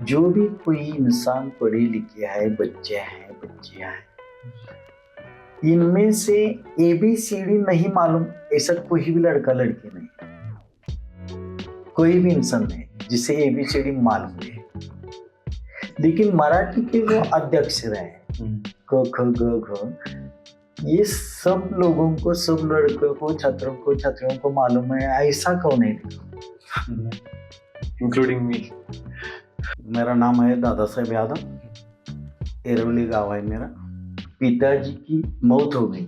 जो भी कोई इंसान पढ़े लिखे है, बच्चे हैं, बच्चियां हैं, इनमें से एबीसीडी नहीं मालूम ऐसा कोई भी लड़का लड़की नहीं है। कोई भी इंसान नहीं जिसे एबीसीडी मालूम है। लेकिन मराठी के जो अध्यक्षर हैं, क ख ग घ, ये सब लोगों को, सब लड़कों को, छात्रों को, छात्रियों को मालूम है। ऐसा कौन है? Including me. मेरा नाम है दादा साहेब यादव। एरवली गाँव है मेरा। पिताजी की मौत हो गई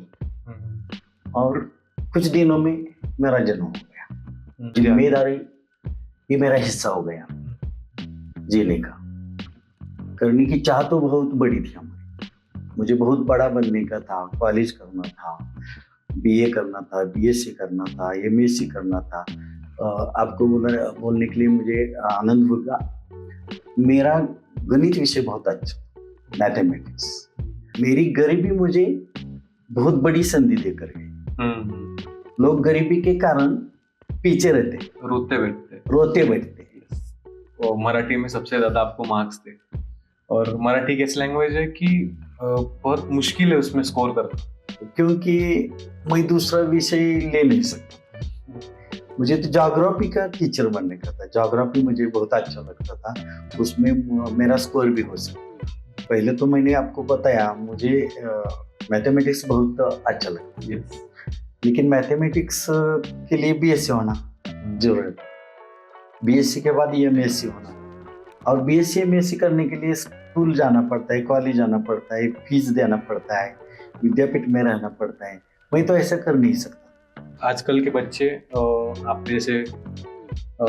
और कुछ दिनों में मेरा जन्म हो गया। जिम्मेदारी ये मेरा हिस्सा हो गया जीने का। करने की चाह तो बहुत बड़ी थी हमारी। मुझे बहुत बड़ा बनने का था, कॉलेज करना था, बीए करना था, बीएससी करना था, एमएससी करना था। आपको बोलने के लिए मुझे आनंद होगा, मेरा गणित विषय बहुत अच्छा, मैथमेटिक्स। मेरी गरीबी मुझे बहुत बड़ी संधि देकर गई। लोग गरीबी के कारण पीछे रहते, रोते बैठते। और मराठी में सबसे ज्यादा आपको मार्क्स थे, और मराठी की ऐसी लैंग्वेज है कि बहुत मुश्किल है उसमें स्कोर करना, क्योंकि मैं दूसरा विषय ले नहीं सकता। मुझे तो ज्योग्राफी का टीचर बनने का था। ज्योग्राफी मुझे बहुत अच्छा लगता था, उसमें मेरा स्कोर भी हो सकता। पहले तो मैंने आपको बताया मुझे मैथमेटिक्स बहुत अच्छा लगता है। लेकिन मैथमेटिक्स के लिए बीएससी होना जरूरत है। बीएससी के बाद एमएससी होना, और बीएससी एमएससी करने के लिए स्कूल जाना पड़ता है, कॉलेज जाना पड़ता है, फीस देना पड़ता है, विद्यापीठ में रहना पड़ता है। मैं तो ऐसा कर नहीं सकता। आजकल के बच्चे आपने जैसे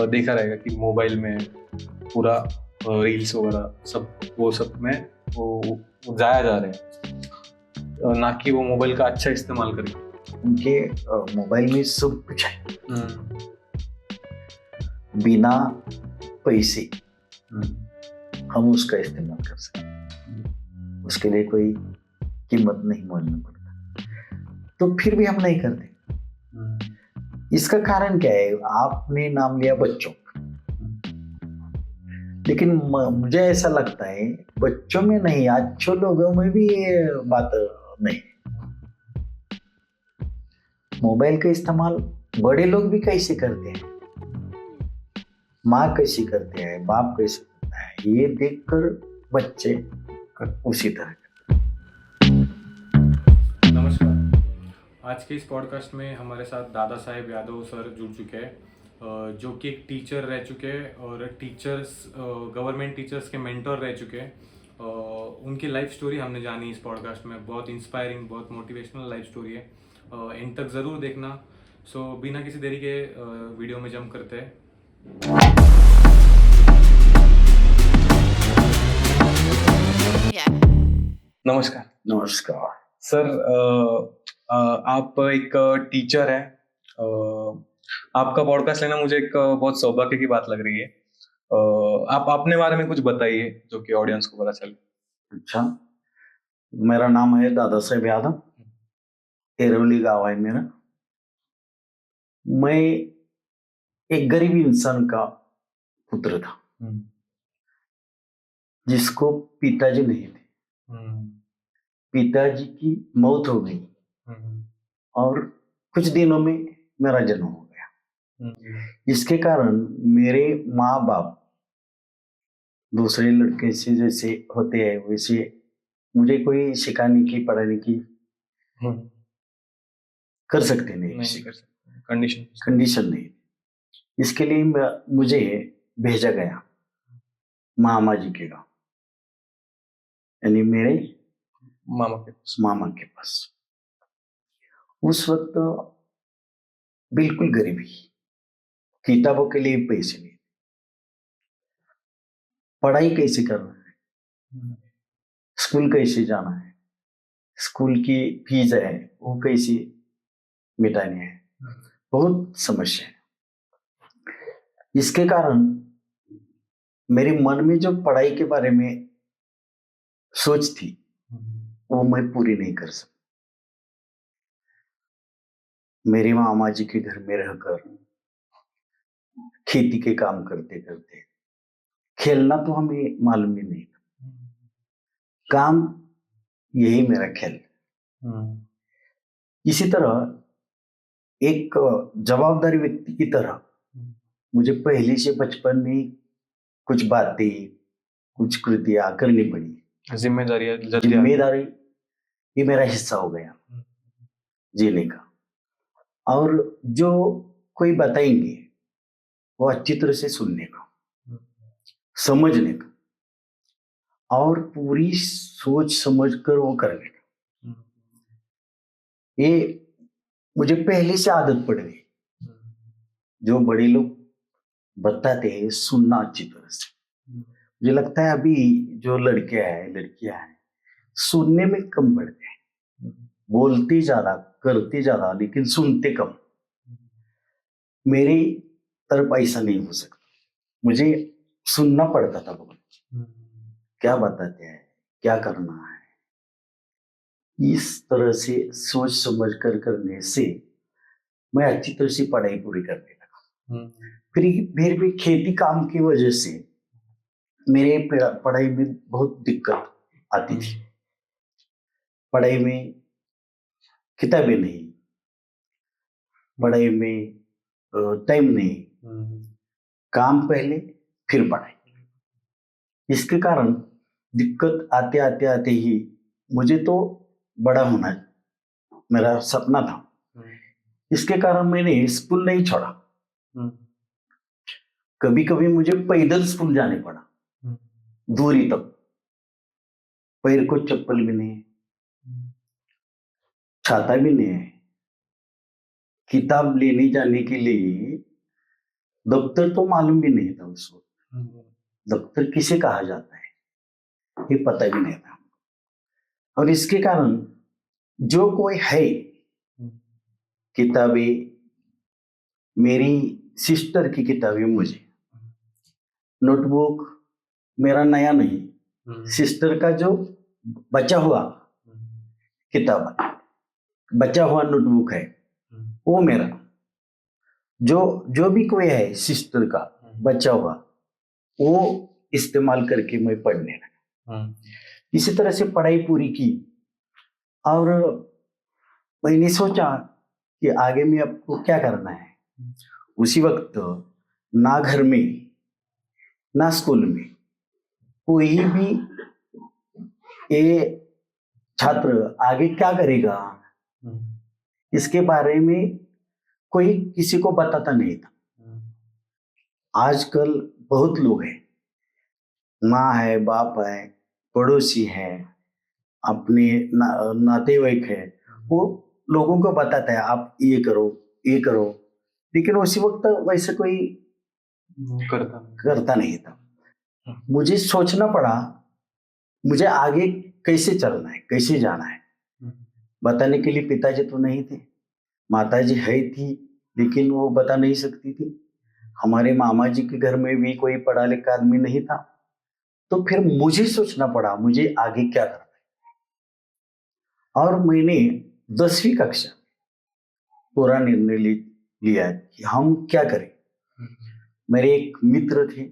देखा रहेगा कि मोबाइल में पूरा रील्स वगैरह सब में वो जाया जा रहे हैं, ना कि वो मोबाइल का अच्छा इस्तेमाल करें। उनके मोबाइल में सब कुछ है, बिना पैसे हम उसका इस्तेमाल कर सकते। उसके लिए कोई कीमत नहीं मानना पड़ता, तो फिर भी हम नहीं करते। इसका कारण क्या है? आपने नाम लिया बच्चों, लेकिन मुझे ऐसा लगता है बच्चों में नहीं, अच्छे लोगों में भी ये बात नहीं। मोबाइल का इस्तेमाल बड़े लोग भी कैसे करते हैं, माँ कैसी करते हैं, बाप कैसे करता है, ये देखकर बच्चे उसी तरह। नमस्कार। आज के इस पॉडकास्ट में हमारे साथ दादा साहेब यादव सर जुड़ चुके हैं, जो कि एक टीचर रह चुके हैं और गवर्नमेंट टीचर्स के मेंटर रह चुके हैं। उनकी लाइफ स्टोरी हमने जानी इस पॉडकास्ट में। बहुत इंस्पायरिंग, बहुत मोटिवेशनल लाइफ स्टोरी है। एंड तक ज़रूर देखना। सो बिना किसी देरी के वीडियो में जंप करते हैं। नमस्कार। नमस्कार सर, आप एक टीचर है। आपका पॉडकास्ट लेना मुझे एक बहुत सौभाग्य की बात लग रही है। आप अपने बारे में कुछ बताइए जो कि ऑडियंस को पता चले। अच्छा, मेरा नाम है दादा साहेब यादव। एरवली गाँव है मेरा। मैं एक गरीब इंसान का पुत्र था, जिसको पिताजी नहीं थे। पिताजी की मौत हो गई और कुछ दिनों में मेरा जन्म हो गया। इसके कारण मेरे माँ बाप दूसरे लड़के से जैसे होते हैं वैसे मुझे कोई सिखाने की, पढ़ाने की कर सकते नहीं कर सकते, कंडीशन नहीं। इसके लिए मुझे भेजा गया मामा जी के गाँव, यानी मेरे मामा के पास। उस वक्त बिल्कुल गरीबी, किताबों के लिए पैसे नहीं, पढ़ाई कैसे करना है, स्कूल कैसे जाना है, स्कूल की फीस है वो कैसे मिटानी है, बहुत समस्या है। इसके कारण मेरे मन में जो पढ़ाई के बारे में सोच थी वो मैं पूरी नहीं कर सका। मेरे मामा जी के घर में रहकर खेती के काम करते करते खेलना तो हमें मालूम ही नहीं, काम यही मेरा खेल। इसी तरह एक जवाबदारी व्यक्ति की तरह मुझे पहले से बचपन में कुछ बातें, कुछ कृतियां करनी पड़ी। जिम्मेदारी ये मेरा हिस्सा हो गया जीने का। और जो कोई बताएंगे वो अच्छी तरह से सुनने का, समझने का और पूरी सोच समझ कर वो करने का, ये मुझे पहले से आदत पड़ गई। जो बड़े लोग बताते हैं सुनना अच्छी तरह से। मुझे लगता है अभी जो लड़के हैं लड़कियां हैं सुनने में कम पड़ गए, बोलते ज्यादा करते ज्यादा लेकिन सुनते कम। मेरी तरफ ऐसा नहीं हो सकता, मुझे सुनना पड़ता था बहुत, क्या बताते हैं, क्या करना है। इस तरह से सोच समझ कर करने से मैं अच्छी तरह से पढ़ाई पूरी करने लगा। फिर भी खेती काम की वजह से मेरे पढ़ाई में बहुत दिक्कत आती थी। पढ़ाई में किताबें नहीं, पढ़ाई में टाइम नहीं, काम पहले फिर पढ़ाई। इसके कारण दिक्कत आते आते आते ही मुझे तो बड़ा होना मेरा सपना था। इसके कारण मैंने स्कूल नहीं छोड़ा। कभी कभी मुझे पैदल स्कूल जाने पड़ा, दूरी तक। पैर को चप्पल भी नहीं, छाता भी नहीं है, किताब लेने जाने के लिए दफ्तर तो मालूम भी नहीं था उस वक्त। दफ्तर किसे कहा जाता है ये पता भी नहीं था। और इसके कारण जो कोई है, किताबें मेरी सिस्टर की किताबें मुझे, नोटबुक मेरा नया नहीं, सिस्टर का जो बचा हुआ किताब, बचा हुआ नोटबुक है वो मेरा। जो भी कोई है सिस्टर का बचा हुआ वो इस्तेमाल करके मैं पढ़ने लगा। इसी तरह से पढ़ाई पूरी की और मैंने सोचा कि आगे में आपको क्या करना है। उसी वक्त ना घर में ना स्कूल में कोई भी ये छात्र आगे क्या करेगा इसके बारे में कोई किसी को बताता नहीं था। आजकल बहुत लोग हैं, माँ है, बाप है, पड़ोसी है, अपने नातेवाईक है, वो लोगों को बताता है आप ये करो ये करो, लेकिन उसी वक्त वैसे कोई करता नहीं था। मुझे सोचना पड़ा मुझे आगे कैसे चलना है, कैसे जाना है। बताने के लिए पिताजी तो नहीं थे, माताजी है थी लेकिन वो बता नहीं सकती थी। हमारे मामा जी के घर में भी कोई पढ़ा लिखा आदमी नहीं था। तो फिर मुझे सोचना पड़ा मुझे आगे क्या करना है। और मैंने 10वीं कक्षा पूरा निर्णय लिया कि हम क्या करें। मेरे एक मित्र थे,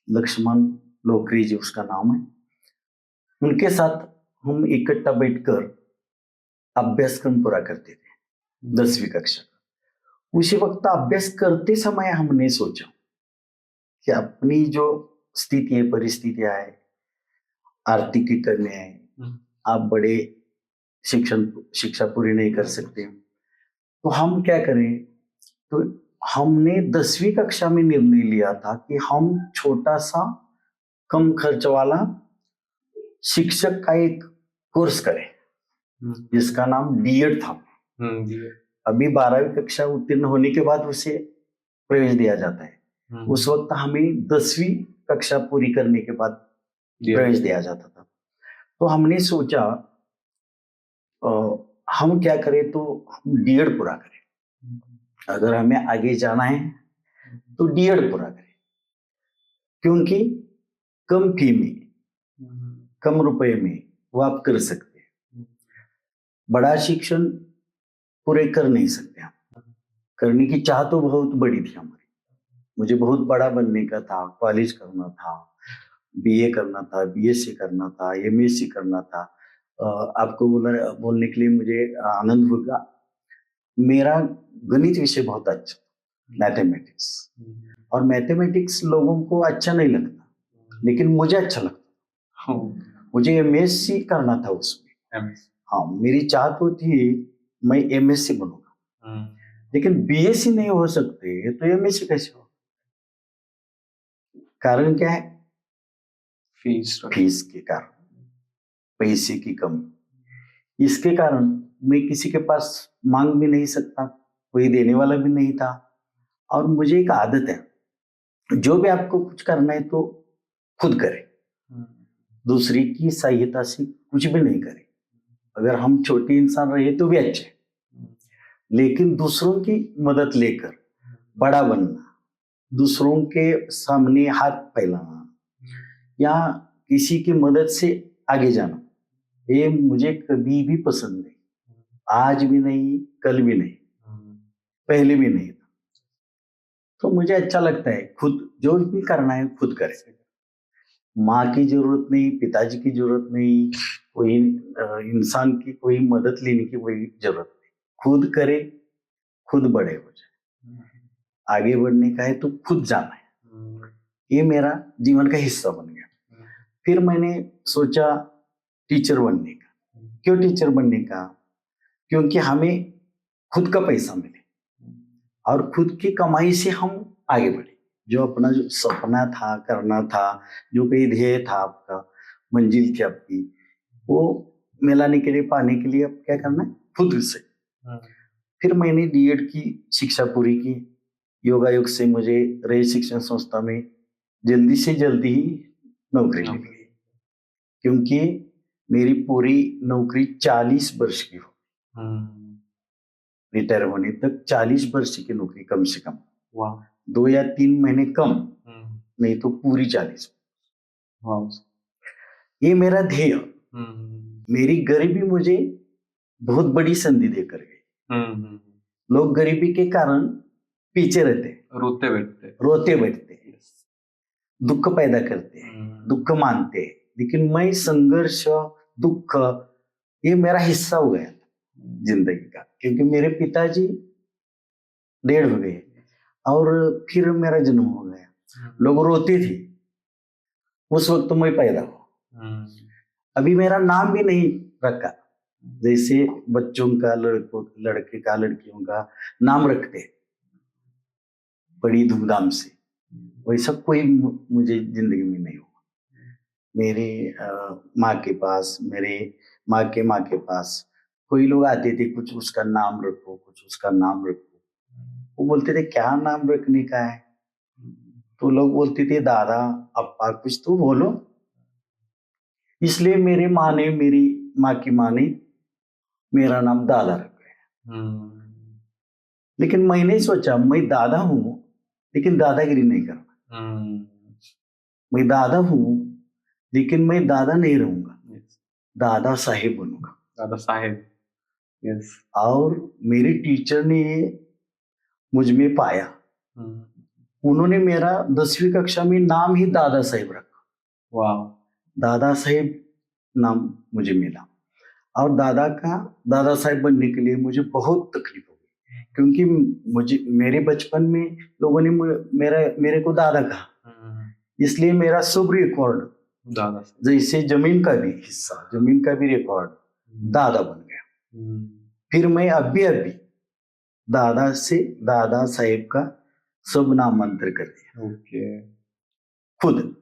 लक्ष्मण लोकरी जी उसका नाम है, उनके साथ हम इकट्ठा बैठकर अभ्यासक्रम पूरा करते थे 10वीं कक्षा का। उसी वक्त अभ्यास करते समय हमने सोचा कि अपनी जो स्थिति है, परिस्थितियां है, आर्थिक कमी है, आप बड़े शिक्षा पूरी नहीं कर सकते, तो हम क्या करें। तो हमने 10वीं कक्षा में निर्णय लिया था कि हम छोटा सा कम खर्च वाला शिक्षक का एक कोर्स करें जिसका नाम बीएड था। अभी 12वीं कक्षा उत्तीर्ण होने के बाद उसे प्रवेश दिया जाता है। उस वक्त हमें 10वीं कक्षा पूरी करने के बाद प्रवेश दिया जाता था। तो हमने सोचा हम क्या करें, तो हम डीएड पूरा करें। अगर हमें आगे जाना है तो डीएड पूरा करें, क्योंकि कम फी में, कम रुपए में वो आप कर सकते हैं। बड़ा शिक्षण पूरे कर नहीं सकते हम, करने की चाह तो बहुत बड़ी थी हमारी। मुझे बहुत बड़ा बनने का था, कॉलेज करना था, बीए करना था, बीएससी करना था, एमएससी करना था। आपको बोलने के लिए मुझे आनंद होगा, मेरा गणित विषय बहुत अच्छा, मैथमेटिक्स। और मैथमेटिक्स लोगों को अच्छा नहीं लगता, लेकिन मुझे अच्छा लगता। मुझे एमएससी करना था उसमें। हाँ, मेरी चाह तो थी मैं एमएससी बनूंगा, लेकिन बीएससी नहीं हो सकते तो एमएससी कैसे हो? कारण क्या है? फीस के कारण, पैसे की कमी। इसके कारण मैं किसी के पास मांग भी नहीं सकता, कोई देने वाला भी नहीं था। और मुझे एक आदत है, जो भी आपको कुछ करना है तो खुद करें, दूसरी की सहायता से कुछ भी नहीं करें। अगर हम छोटे इंसान रहे तो भी अच्छे, लेकिन दूसरों की मदद लेकर बड़ा बनना, दूसरों के सामने हाथ फैलाना या किसी की मदद से आगे जाना, ये मुझे कभी भी पसंद नहीं। आज भी नहीं, कल भी नहीं, पहले भी नहीं था। तो मुझे अच्छा लगता है खुद जो भी करना है खुद करे। माँ की जरूरत नहीं, पिताजी की जरूरत नहीं, कोई इंसान की कोई मदद लेने की कोई जरूरत नहीं। खुद करे, खुद बड़े हो जाए। आगे बढ़ने का है तो खुद जाना है। ये मेरा जीवन का हिस्सा बन गया। फिर मैंने सोचा टीचर बनने का। क्यों टीचर बनने का? क्योंकि हमें खुद का पैसा मिले और खुद की कमाई से हम आगे बढ़े। जो अपना जो सपना था, करना था, जो कोई ध्येय था आपका, मंजिल थी आपकी, वो मिलाने के लिए, पाने के लिए अब क्या करना है? खुद से। फिर मैंने डीएड की शिक्षा पूरी की। योगायोग से मुझे रय शिक्षण संस्था में जल्दी से जल्दी ही नौकरी मिल गई, क्योंकि मेरी पूरी नौकरी 40 वर्ष की हो, रिटायर होने तक 40 वर्ष की नौकरी कम से कम। 2 या 3 महीने कम, नहीं तो पूरी 40। ये मेरा ध्येय। मेरी गरीबी मुझे बहुत बड़ी संधि देकर गई। लोग गरीबी के कारण पीछे रहते, रोते बैठते, दुख पैदा करते, दुख मानते, लेकिन मैं संघर्ष, दुख, ये मेरा हिस्सा हो गया जिंदगी का। क्योंकि मेरे पिताजी डेढ़ हो गए और फिर मेरा जन्म हो गया। लोग रोते थे, उस वक्त मैं पैदा हुआ। अभी मेरा नाम भी नहीं रखा, जैसे बच्चों का, लड़के का, लड़कियों का नाम रखते बड़ी धूमधाम से, वैसा कोई मुझे जिंदगी में नहीं हुआ। मेरे माँ के पास, मेरे माँ के पास कोई लोग आते थे, कुछ उसका नाम रखो, कुछ उसका नाम रखो। वो बोलते थे क्या नाम रखने का है? तो लोग बोलते थे दादा, अप्पा, कुछ तो बोलो। इसलिए मेरी माँ ने, मेरी माँ की माँ ने मेरा नाम दादा रख दिया। लेकिन मैंने सोचा मैं दादा हूं, लेकिन दादागिरी नहीं करना। मैं दादा हूं, लेकिन मैं दादा नहीं रहूंगा, दादा साहेब बनूंगा। दादा साहेब, यस। और मेरे टीचर ने मुझ में पाया, उन्होंने मेरा 10वीं कक्षा में नाम ही दादा साहेब रखा। वाह, दादा साहेब नाम मुझे मिला। और दादा साहेब बनने के लिए मुझे बहुत तकलीफ हो गई, क्योंकि मेरे बचपन में लोगों ने मेरे को दादा कहा, इसलिए मेरा सब रिकॉर्ड दादा, जैसे जमीन का भी हिस्सा, जमीन का भी रिकॉर्ड दादा बन गया। फिर मैं अभी दादा से दादा साहेब का सब नामांतर कर दिया। खुद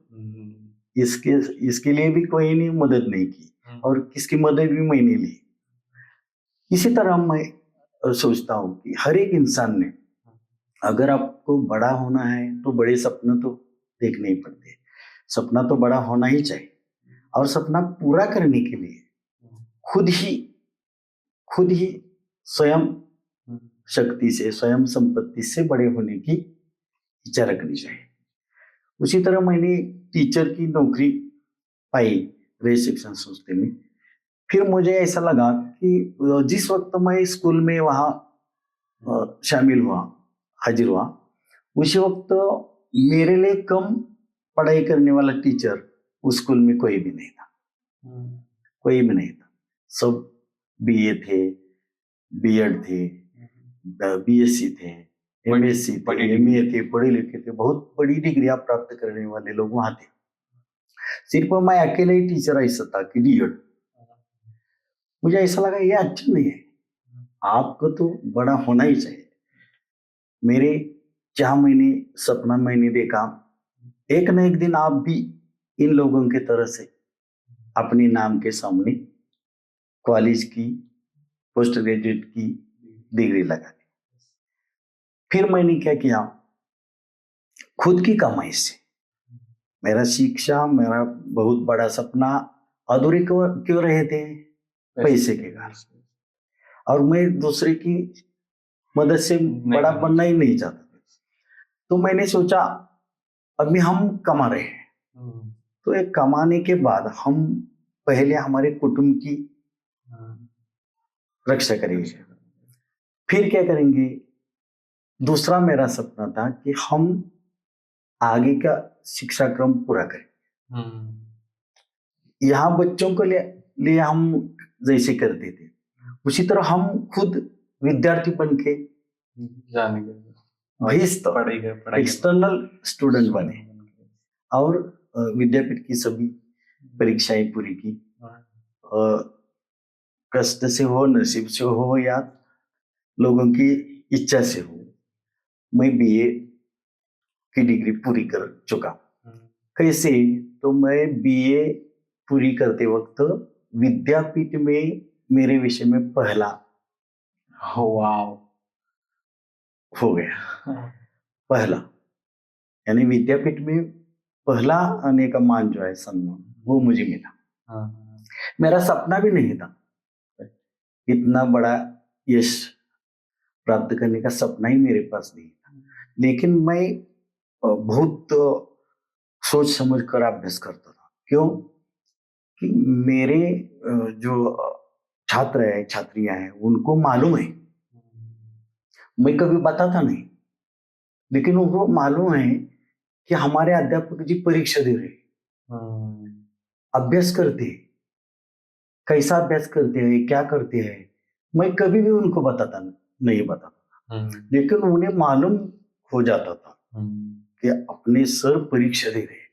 इसके लिए भी कोई नहीं मदद नहीं की, और किसकी मदद भी मैंने ली। इसी तरह मैं सोचता हूँ कि हर एक इंसान ने, अगर आपको बड़ा होना है तो बड़े सपने तो देखने ही पड़ते। सपना तो बड़ा होना ही चाहिए, और सपना पूरा करने के लिए खुद ही स्वयं शक्ति से, स्वयं संपत्ति से बड़े होने की इच्छा रखनी चाहिए। उसी तरह मैंने टीचर की नौकरी पाई रय शिक्षण संस्था में। फिर मुझे ऐसा लगा कि जिस वक्त मैं स्कूल में वहाँ शामिल हुआ, हाजिर हुआ, उसी वक्त मेरे लिए कम पढ़ाई करने वाला टीचर उस स्कूल में कोई भी नहीं था, कोई भी नहीं था। सब बीए थे, बीएड थे, बीएससी थे, एमएससी थे, एमए थे, पढ़े लिखे थे, बहुत बड़ी डिग्रियां प्राप्त करने वाले लोग वहां थे। सिर्फ मैं अकेले ही टीचर ऐसा था कि डीएड। मुझे ऐसा लगा ये अच्छा नहीं है, आपको तो बड़ा होना ही चाहिए। मेरे 4 महीने सपना मैंने देखा, एक न एक दिन आप भी इन लोगों के तरह से अपने नाम के सामने कॉलेज की, पोस्ट ग्रेजुएट की डिग्री लगा ली। फिर मैंने क्या किया, खुद की कमाई से मेरा शिक्षा, मेरा बहुत बड़ा सपना अधूरे क्यों रहे थे? पैसे के कारण। और मैं दूसरे की मदद से बड़ा बनना ही नहीं चाहता। तो मैंने सोचा अभी हम कमा रहे हैं, तो एक कमाने के बाद हम पहले हमारे कुटुंब की रक्षा करेंगे, फिर क्या करेंगे। दूसरा मेरा सपना था कि हम आगे का शिक्षा क्रम पूरा करें। यहाँ बच्चों के लिए हम जैसे करते थे, उसी तरह हम खुद विद्यार्थी बन के जानेंगे, एक्सटर्नल स्टूडेंट बने और विद्यापीठ की सभी परीक्षाएं पूरी की। कष्ट से हो, नसीब से हो, या लोगों की इच्छा से हो, मैं बीए की डिग्री पूरी कर चुका। कैसे? तो मैं बीए पूरी करते वक्त विद्यापीठ में मेरे विषय में पहला हो गया। पहला यानी विद्यापीठ में पहला आने का मान जो है, सम्मान, वो मुझे मिला। मेरा सपना भी नहीं था, इतना बड़ा यश प्राप्त करने का सपना ही मेरे पास नहीं था। लेकिन मैं बहुत सोच समझ कर अभ्यास करता था। क्यों? कि मेरे जो छात्र है, छात्रियां हैं, उनको मालूम है, मैं कभी बताता नहीं, लेकिन उनको मालूम है कि हमारे अध्यापक जी परीक्षा दे रहे, अभ्यास करते हैं, कैसा अभ्यास करते हैं, क्या करते हैं, मैं कभी भी उनको नहीं बताता, लेकिन उन्हें मालूम हो जाता था कि अपने सर परीक्षा दे रहे।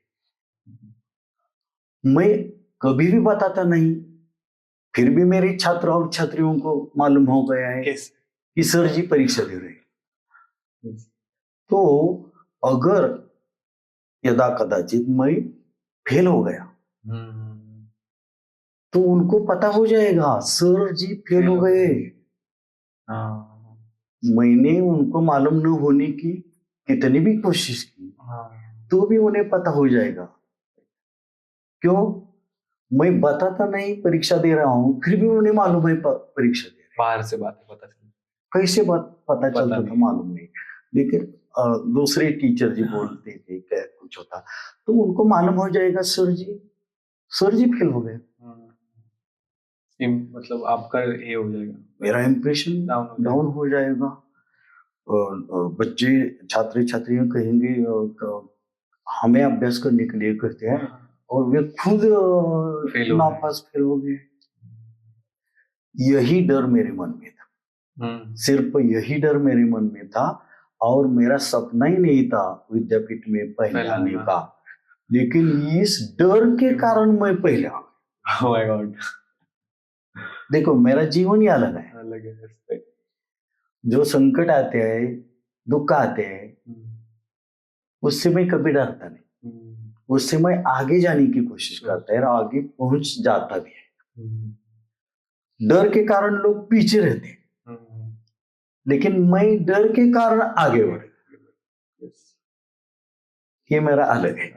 मैं कभी भी बताता नहीं, फिर भी मेरे छात्र और छात्रियों को मालूम हो गया है कि सर जी परीक्षा दे रहे। तो अगर यदा कदाचित मैं फेल हो गया तो उनको पता हो जाएगा सर जी फेल हो गए। मैंने उनको मालूम न होने की कितनी भी कोशिश की, तो भी उन्हें पता हो जाएगा। क्यों? मैं बताता नहीं परीक्षा दे रहा हूं, फिर भी उन्हें मालूम है परीक्षा दे रहे। बाहर से बातें पता चलती, कैसे पता चलता था मालूम नहीं, लेकिन दूसरे टीचर जी बोलते थे क्या कुछ होता, तो उनको मालूम हो जाएगा सर जी फेल हो गए। मतलब आपका ये हो जाएगा, मेरा इम्प्रेशन डाउन हो जाएगा। बच्चे, छात्र छात्रियां कहेंगे हमें अभ्यास करने के लिए कहते हैं और वे खुद नापास फेल हो गए। यही डर मेरे मन में था, सिर्फ यही डर मेरे मन में था, और मेरा सपना ही नहीं था विद्यापीठ में पहले आने का, लेकिन इस डर के कारण मैं पहले आ गया। Oh my God. देखो मेरा जीवन ही अलग है। जो संकट आते हैं, दुख आते हैं, उससे मैं कभी डरता नहीं, उससे मैं आगे जाने की कोशिश करता है और आगे पहुंच जाता भी है। डर के कारण लोग पीछे रहते हैं, लेकिन मैं डर के कारण आगे बढ़ गया। ये मेरा अलग है,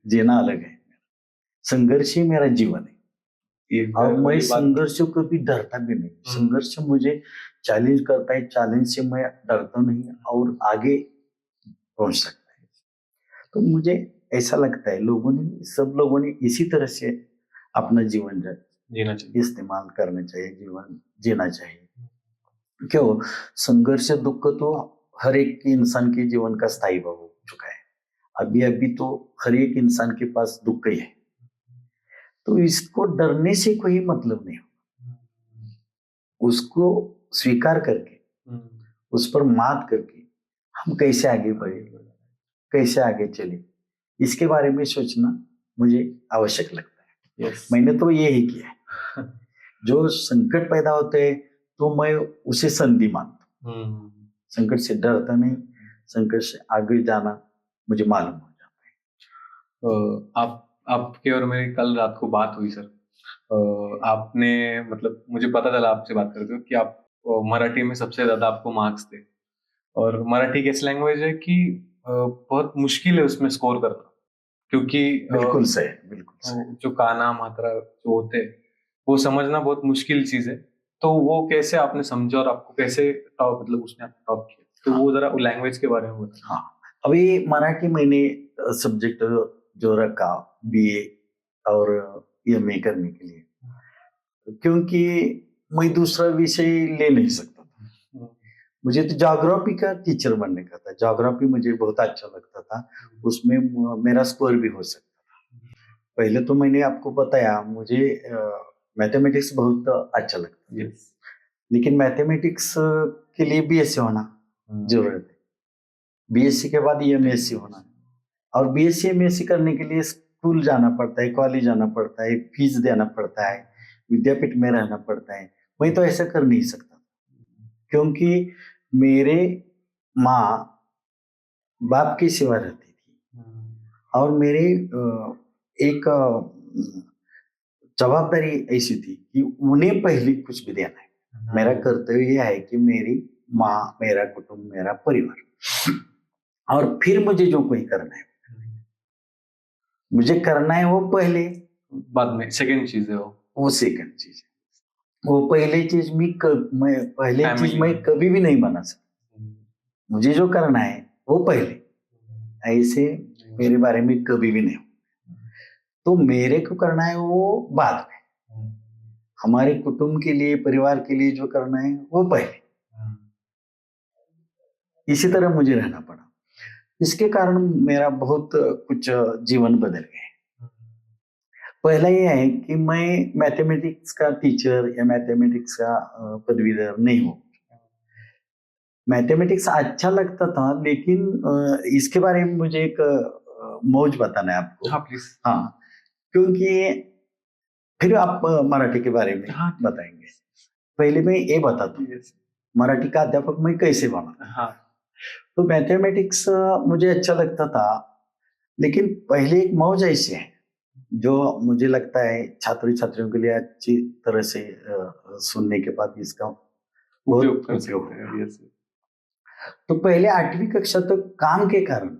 जीना अलग है, संघर्ष ही मेरा जीवन है। और मैं संघर्ष को कभी डरता भी नहीं। संघर्ष मुझे चैलेंज करता है, चैलेंज से मैं डरता नहीं और आगे पहुंच सकता है। तो मुझे ऐसा लगता है सब लोगों ने इसी तरह से अपना जीवन जीना चाहिए, इस्तेमाल करना चाहिए, जीवन जीना चाहिए। क्यों? संघर्ष दुख तो हर एक इंसान के जीवन का स्थायी हो चुका है। अभी तो हर एक इंसान के पास दुख ही है, तो इसको डरने से कोई मतलब नहीं हो, उसको स्वीकार करके उस पर मात करके हम कैसे आगे बढ़े, कैसे आगे चले, इसके बारे में सोचना मुझे आवश्यक लगता है। यस मैंने तो ये ही किया है। जो संकट पैदा होते हैं तो मैं उसे संधि मानता हूँ, संकट से डरता नहीं, संकट से आगे जाना मुझे मालूम हो जाता है। आपके और मेरी कल रात को बात हुई सर। आपने मतलब मुझे पता चला आपसे बात करते हो कि आप मराठी में सबसे ज्यादा आपको मार्क्स थे, और मराठी एक ऐसी लैंग्वेज है कि बहुत मुश्किल है उसमें स्कोर करना, क्योंकि बिल्कुल सही, बिल्कुल सही। जो काना मात्रा जो होते हैं वो समझना बहुत मुश्किल चीज है। तो वो कैसे आपने समझा और आपको कैसे टॉप, मतलब उसने आपको टॉप किया, तो वो जरा लैंग्वेज के बारे में बताओ। हाँ, अभी मराठी मैंने सब्जेक्ट जो रखा बीए और एमए करने के लिए, क्योंकि मैं दूसरा विषय ले नहीं सकता था। मुझे तो ज्योग्राफी का टीचर बनने का था, ज्योग्राफी मुझे बहुत अच्छा लगता था, उसमें मेरा स्कोर भी हो सकता था। पहले तो मैंने आपको बताया मुझे मैथमेटिक्स बहुत अच्छा लगता है, यस लेकिन मैथमेटिक्स के लिए बीएससी होना जरूरत है, बीएससी के बाद एमएससी होना है, और बीएससी एमएससी करने के लिए स्कूल जाना पड़ता है, कॉलेज जाना पड़ता है, फीस देना पड़ता है, विद्यापीठ में रहना पड़ता है। मैं तो ऐसा कर नहीं सकता, क्योंकि मेरे माँ बाप की सेवा रहती थी, और मेरी एक जवाबदारी ऐसी थी कि उन्हें पहले कुछ भी देना है। मेरा कर्तव्य यह है कि मेरी माँ, मेरा कुटुंब, मेरा परिवार, और फिर मुझे जो कोई करना है, मुझे करना है वो पहले, बाद में सेकंड चीज है वो सेकंड चीज है। वो पहले चीज मैं पहले चीज Family. मैं कभी भी नहीं बना सकता। मुझे जो करना है वो पहले, ऐसे मेरे बारे में कभी भी नहीं हो। तो मेरे को करना है वो बाद में, हमारे कुटुंब के लिए, परिवार के लिए जो करना है वो पहले। इसी तरह मुझे रहना पड़ा। इसके कारण मेरा बहुत कुछ जीवन बदल गया। पहला ये है कि मैं मैथमेटिक्स का टीचर या मैथमेटिक्स का पदवीधर नहीं हूँ। मैथमेटिक्स अच्छा लगता था, लेकिन इसके बारे में मुझे एक मौज बताना है आपको। हाँ प्लीज। हाँ, क्योंकि फिर आप मराठी के बारे में हाँ, बताएंगे। पहले मैं ये बताता हूँ मराठी का अध्यापक मैं कैसे बना। हाँ तो मैथमेटिक्स मुझे अच्छा लगता था, लेकिन पहले एक मौज ऐसी है जो मुझे लगता है छात्र छात्रियों के लिए अच्छी तरह से सुनने के बाद इसका उपयोग कर उपयोग सकते हैं। Yes. तो पहले 8वीं कक्षा तक काम के कारण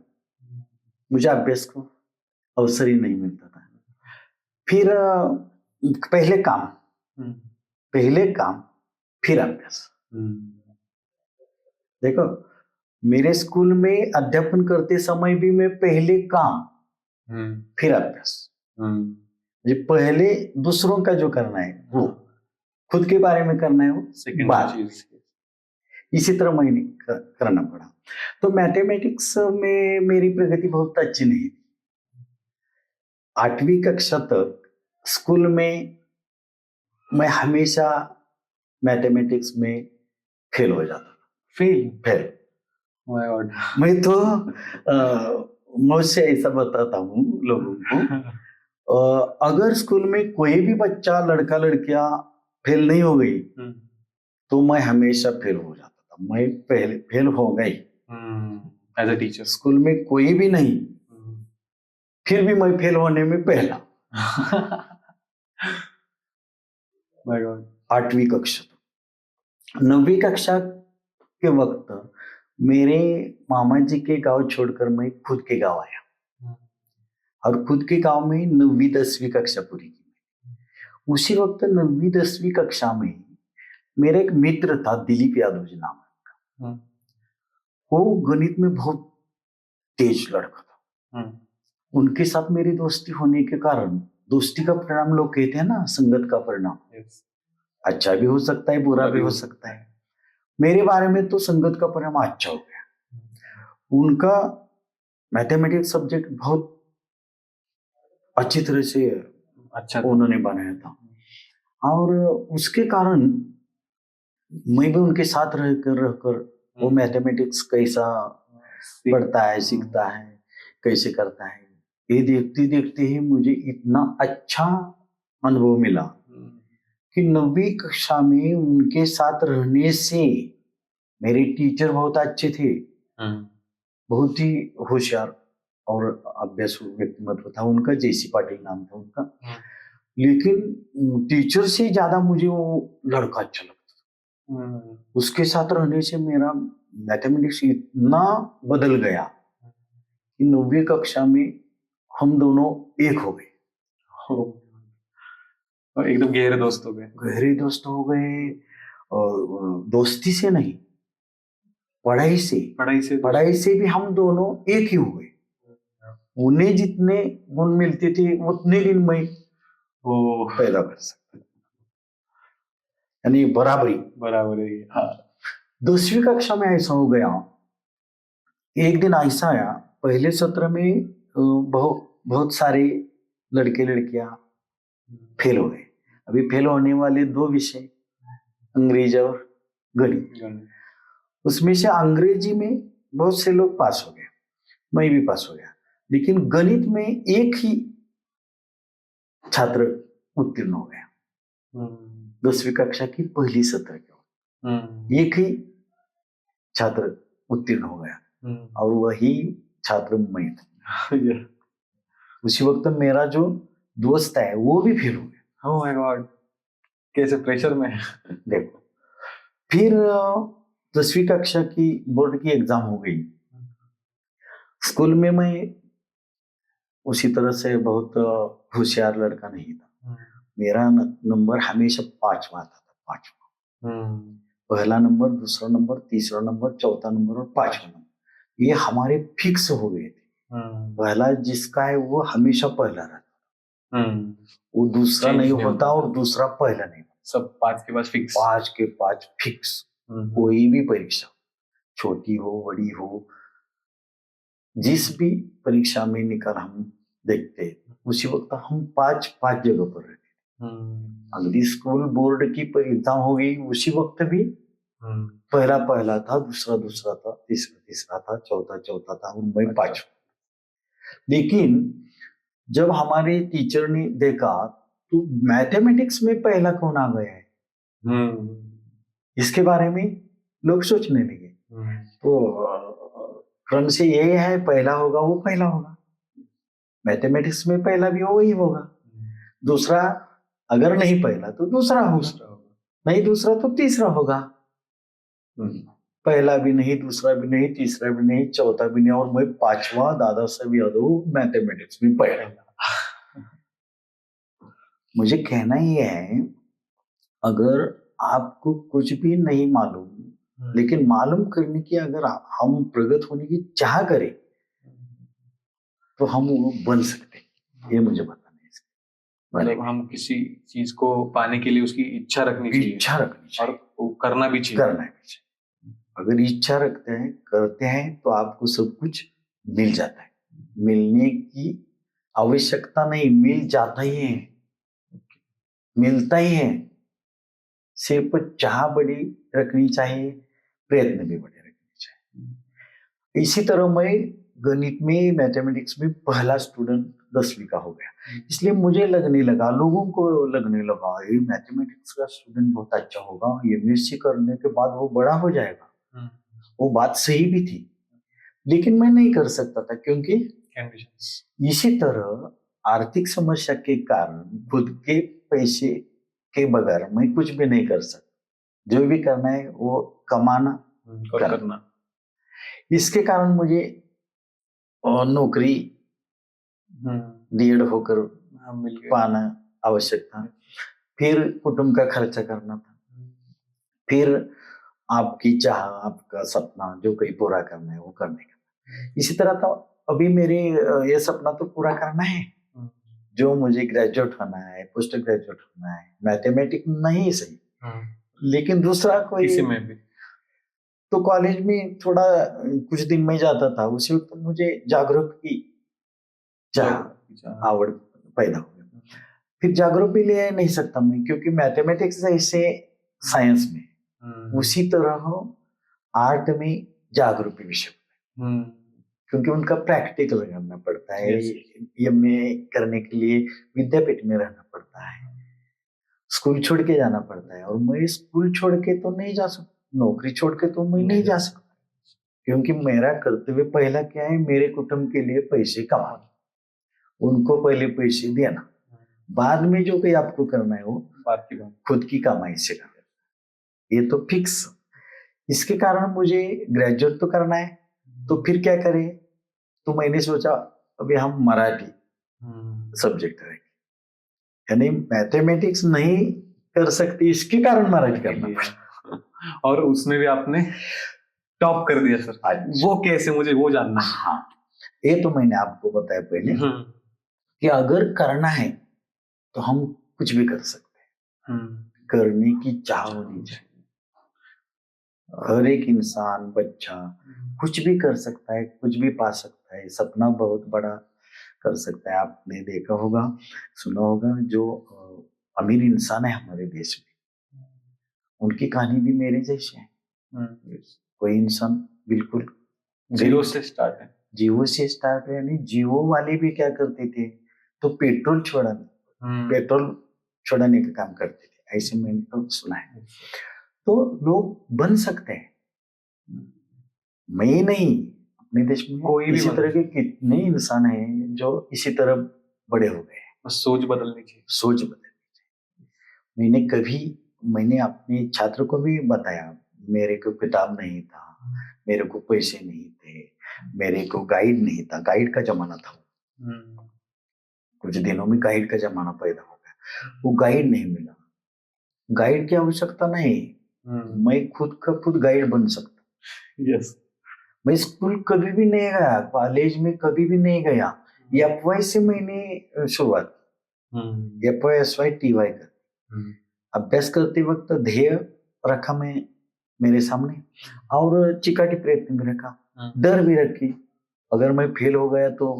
मुझे अभ्यास को अवसर ही नहीं मिलता था। फिर पहले काम फिर अभ्यास। देखो, मेरे स्कूल में अध्यापन करते समय भी मैं पहले काम फिर अभ्यास, मुझे पहले दूसरों का जो करना है वो, खुद के बारे में करना है वो सेकंड बाद। चीज। इसी तरह मैंने करना पड़ा। तो मैथमेटिक्स में मेरी प्रगति बहुत अच्छी नहीं थी। 8वीं कक्षा तक स्कूल में मैं हमेशा मैथमेटिक्स में फेल हो जाता था। Fail my God. मैं तो मुझसे ऐसा बताता हूँ लोगों को, अगर स्कूल में कोई भी बच्चा, लड़का लड़कियां फेल नहीं हो गई तो मैं हमेशा फेल हो जाता था। मैं पहले फेल हो गई एज अ टीचर, स्कूल में कोई भी नहीं, फिर भी मैं फेल होने में पहला। My god. 8वीं कक्षा तक। 9वीं कक्षा के वक्त मेरे मामा जी के गांव छोड़कर मैं खुद के गांव आया, और खुद के गांव में 9वीं 10वीं कक्षा पूरी की। उसी वक्त 9वीं 10वीं कक्षा में मेरा एक मित्र था, दिलीप यादव जी नाम का। वो गणित में बहुत तेज लड़का था। उनके साथ मेरी दोस्ती होने के कारण, दोस्ती का परिणाम लोग कहते हैं ना, संगत का परिणाम, अच्छा भी हो सकता है, बुरा भी हो सकता है। मेरे बारे में तो संगत का परिणाम अच्छा हो गया। उनका मैथमेटिक्स सब्जेक्ट बहुत अच्छी तरह से अच्छा उन्होंने बनाया था। और उसके कारण मैं भी उनके साथ रहकर वो मैथमेटिक्स कैसा पढ़ता है, सीखता है, कैसे करता है, ये देखते देखते ही मुझे इतना अच्छा अनुभव मिला कि 9वीं कक्षा में उनके साथ रहने से मेरे टीचर बहुत अच्छे थे, बहुत ही होशियार और अभ्यासु व्यक्तिमत्व था उनका, जेसी पाटिल नाम था उनका। लेकिन टीचर से ज्यादा मुझे वो लड़का अच्छा लगता। उसके साथ रहने से मेरा मैथमेटिक्स इतना बदल गया कि 9वीं कक्षा में हम दोनों एक हो गए, और एकदम गहरे दोस्त हो गए। गहरे दोस्त हो गए। और दोस्ती से नहीं, पढ़ाई से भी हम दोनों एक ही हुए। उन्हें जितने गुण मिलते थे उतने दिन मैं वो पैदा कर सकता, यानी बराबरी। हाँ। 10वीं कक्षा में ऐसा हो गया, एक दिन ऐसा आया, पहले सत्र में बहुत सारे लड़के लड़कियां फेल हो गए। अभी फेल होने वाले 2 विषय, अंग्रेजी और गणित। उसमें से अंग्रेजी में बहुत से लोग पास हो गए, मैं भी पास हो गया, लेकिन गणित में एक ही छात्र उत्तीर्ण हो गया। 10वीं कक्षा की पहली सत्र के एक ही छात्र उत्तीर्ण हो गया, और वही छात्र मैं था। उसी वक्त मेरा जो दोस्त है वो भी फेल हो गया। ओह माय गॉड, कैसे प्रेशर में। देखो, फिर 10वीं कक्षा की बोर्ड की एग्जाम हो गई। स्कूल में मैं उसी तरह से बहुत होशियार लड़का नहीं था। मेरा नंबर हमेशा 5वां आता था, 5वां। पहला नंबर, दूसरा नंबर, तीसरा नंबर, चौथा नंबर और 5वां नंबर, ये हमारे फिक्स हो गए थे। पहला जिसका है वो हमेशा पहला रहता, वो दूसरा नहीं होता और दूसरा पहला नहीं, सब 5 के 5 फिक्स। कोई भी परीक्षा, छोटी हो बड़ी हो, जिस भी परीक्षा में निकाल हम देखते, उसी वक्त हम 5 जगह पर रहते। अगली स्कूल बोर्ड की एग्जाम हो गई, उसी वक्त भी पहला था, दूसरा था, तीसरा था, चौथा था, और मैं 5वां। लेकिन जब हमारे टीचर ने देखा तो मैथमेटिक्स में पहला कौन आ गया है, इसके बारे में लोग सोचने लगे। तो क्रम से ये है, पहला होगा वो पहला होगा, मैथमेटिक्स में पहला भी वही होगा, दूसरा अगर नहीं पहला तो दूसरा होगा, नहीं दूसरा तो तीसरा होगा। पहला भी नहीं, दूसरा भी नहीं, तीसरा भी नहीं, चौथा भी नहीं, और मैं 5वां दादा साहब यादव मैथमेटिक्स में पहला। मुझे कहना ये है, अगर आपको कुछ भी नहीं मालूम, लेकिन मालूम करने की अगर हम प्रगत होने की चाह करें तो हम वो बन सकते हैं। ये मुझे बताना है। मतलब हम किसी चीज को पाने के लिए उसकी इच्छा रखनी चाहिए और वो करना भी चाहिए। अगर इच्छा रखते हैं, करते हैं, तो आपको सब कुछ मिल जाता है। मिलने की आवश्यकता नहीं, मिल जाता ही है, मिलता ही है। सिर्फ चाह बड़ी रखनी चाहिए, प्रयत्न भी बड़े रखने चाहिए। इसी तरह मैं गणित में, मैथमेटिक्स में पहला स्टूडेंट 10वीं का हो गया। इसलिए मुझे लगने लगा, लोगों को लगने लगा, ये मैथमेटिक्स का स्टूडेंट बहुत अच्छा होगा, एमएससी करने के बाद वो बड़ा हो जाएगा। वो बात सही भी थी, लेकिन मैं नहीं कर सकता था, क्योंकि इसी तरह आर्थिक समस्या के कारण खुद के पैसे के बगैर मैं कुछ भी नहीं कर सकता। जो भी करना है वो कमाना और करना। इसके कारण मुझे नौकरी डीएड होकर पाना आवश्यक था, फिर कुटुंब का खर्चा करना था, फिर आपकी चाह, आपका सपना जो कहीं पूरा करना है वो करने का। इसी तरह तो अभी मेरे ये सपना तो पूरा करना है, जो मुझे ग्रेजुएट होना है, पोस्ट ग्रेजुएट होना है, मैथमेटिक्स नहीं सही, लेकिन दूसरा कोई किसी में भी। तो कॉलेज में थोड़ा कुछ दिन में जाता था, उसी वक्त मुझे जागरूक की चाह, आवड़ पैदा हो गई। फिर जागरूक भी ले नहीं सकता मैं, क्योंकि मैथमेटिक्स जैसे साइंस में उसी तरह आर्ट में जागरूक विषय, क्योंकि उनका प्रैक्टिकल करना पड़ता है। एमए करने के लिए विद्यापीठ में रहना पड़ता है, स्कूल छोड़ के जाना पड़ता है, और मैं स्कूल छोड़ के तो नहीं जा सकता, नौकरी छोड़ के तो मैं नहीं जा सकता, क्योंकि मेरा कर्तव्य पहला क्या है, मेरे कुटुंब के लिए पैसे कमाना, उनको पहले पैसे देना, बाद में जो कोई आपको करना है वो बात की बात। खुद की कमाई से करना, ये तो फिक्स। इसके कारण मुझे ग्रेजुएट तो करना है, तो फिर क्या करें, तो मैंने सोचा अभी हम मराठी सब्जेक्ट है, यानी मैथमेटिक्स नहीं कर सकती, इसके कारण मराठी करना पड़ा। और उसमें भी आपने टॉप कर दिया सर। अच्छा। वो कैसे, मुझे वो जानना है। हाँ, ये तो मैंने आपको बताया पहले कि अगर करना है तो हम कुछ भी कर सकते हैं, करने की चाह होनी चाहिए। हर एक इंसान, बच्चा कुछ भी कर सकता है, कुछ भी पा सकता है, सपना बहुत बड़ा कर सकता है। आपने देखा होगा, सुना होगा, जो अमीर इंसान है हमारे देश में, उनकी कहानी भी मेरे जैसे है। कोई इंसान बिल्कुल जीरो से स्टार्ट है, जीरो से स्टार्ट है, यानी जीरो वाले भी क्या करते थे, तो पेट्रोल छोड़ाने का काम करते थे, ऐसे मैंने तो सुना है। तो लोग बन सकते हैं, मैं नहीं, अपने देश में कोई भी इसी बन तरह के कितने इंसान हैं जो इसी तरह बड़े हो गए। बस सोच बदलनी चाहिए, सोच बदलनी चाहिए। मैंने अपने छात्र को भी बताया, मेरे को किताब नहीं था, मेरे को पैसे नहीं थे, मेरे को गाइड नहीं था, गाइड का जमाना था, कुछ दिनों में गाइड का जमाना पैदा हो गया, वो गाइड नहीं मिला। गाइड की आवश्यकता नहीं, मैं खुद का खुद गाइड बन सकता। यस, मैं स्कूल कभी भी नहीं गया, कॉलेज में कभी भी नहीं गया, FY से मैंने शुरुआत, FY SY TY कर अभ्यास करते वक्त ध्येय रखा मैं मेरे सामने, और चिकाटी प्रयत्न भी रखा, डर भी रखी, अगर मैं फेल हो गया तो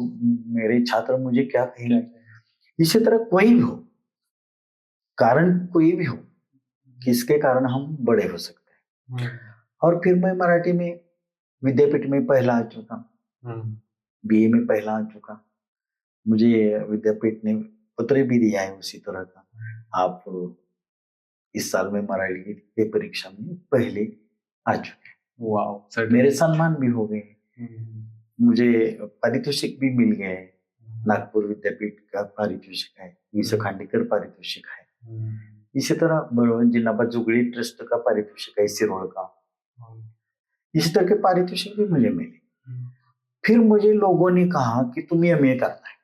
मेरे छात्र मुझे क्या कहेंगे। इसी तरह कोई भी हो, कारण कोई भी हो, किसके कारण हम बड़े हो सकते हैं। और फिर मैं मराठी में विद्यापीठ में पहला आ चुका, BA में पहला आ चुका, मुझे विद्यापीठ ने पत्र भी दिया है उसी तरह का, आप इस साल में मराठी की परीक्षा में पहले आ चुके हैं। वाह, मेरे सम्मान भी हो गए, मुझे पारितोषिक भी मिल गए, नागपुर विद्यापीठ का पारितोषिक है, विश्व खांडेकर पारितोषिक है, इसी तरह बड़वन जिन्नाबाद जुगड़ी ट्रस्ट का पारितोषिक है, सिरोड़ का, इस तरह के पारितोषिक भी मुझे मिले। फिर मुझे लोगों ने कहा कि तुम MA करना है।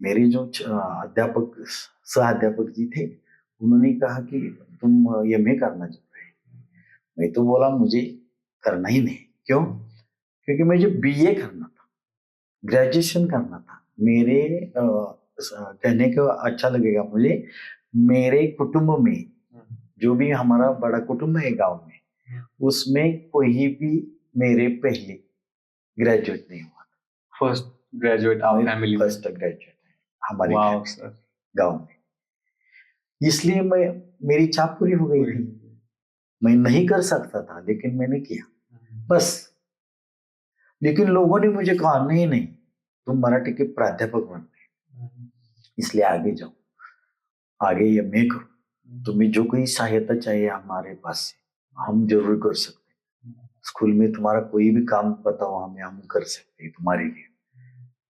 मेरे जो अध्यापक सह अध्यापक जी थे, उन्होंने कहा कि तुम MA करना चाहते हैं। मैं तो बोला मुझे करना ही नहीं। क्यों? क्योंकि मुझे BA करना था, ग्रेजुएशन करना था। मेरे कहने को अच्छा लगेगा मुझे, मेरे कुटुंब में जो भी हमारा बड़ा कुटुंब है गांव में, उसमें कोई भी मेरे पहले ग्रेजुएट नहीं हुआ। फर्स्ट ग्रेजुएट आप फैमिली, फर्स्ट ग्रेजुएट है हमारे सर गांव में, इसलिए मेरी इच्छा पूरी हो गई थी। मैं नहीं कर सकता था, लेकिन मैंने किया बस। लेकिन लोगों ने मुझे कहा नहीं, तुम मराठी के प्राध्यापक बनना, इसलिए आगे जाओ, आगे MA करो, तुम्हें जो कोई सहायता चाहिए हमारे पास से हम जरूर कर सकते हैं। स्कूल में तुम्हारा कोई भी काम बताओ हमें, हम कर सकते हैं तुम्हारे लिए,